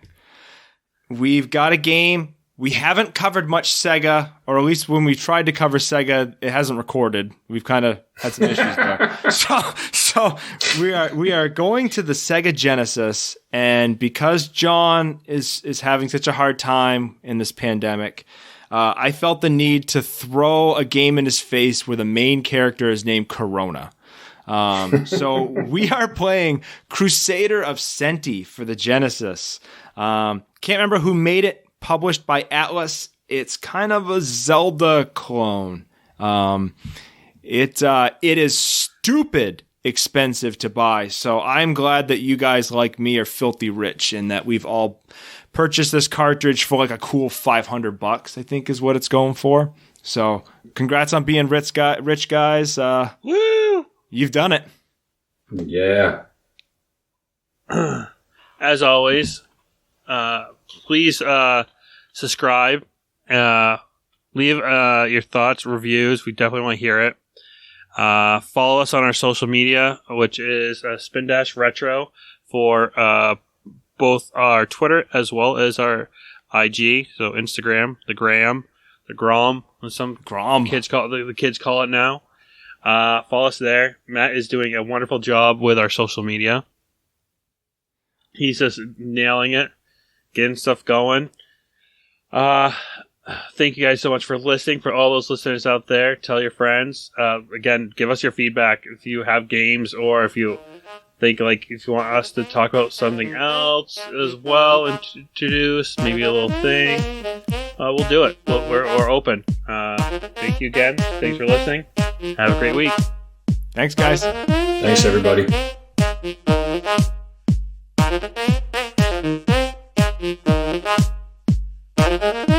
we've got a game. We haven't covered much Sega, or at least when we tried to cover Sega, it hasn't recorded. We've kind of had some issues there. So we are going to the Sega Genesis, and because John is having such a hard time in this pandemic, I felt the need to throw a game in his face where the main character is named Corona. So we are playing Crusader of Senti for the Genesis. Can't remember who made it. Published by Atlas. It's kind of a Zelda clone. It is stupid expensive to buy. So I'm glad that you guys like me are filthy rich and that we've all purchased this cartridge for like a cool $500, I think is what it's going for. So congrats on being rich guys.
Woo!
You've done it.
Yeah.
As always, please subscribe, leave your thoughts, reviews. We definitely want to hear it. Follow us on our social media, which is Spin Dash Retro for both our Twitter as well as our IG. So Instagram, the Grom, as some kids call it, the kids call it now. Follow us there. Matt is doing a wonderful job with our social media. He's just nailing it, getting stuff going. Thank you guys so much for listening. For all those listeners out there, tell your friends. Again, give us your feedback if you have games, or if you think if you want us to talk about something else as well, introduce maybe a little thing. We'll do it. We're open. Thank you again. Thanks for listening. Have a great week.
Thanks, guys.
Thanks, everybody.
Thank you.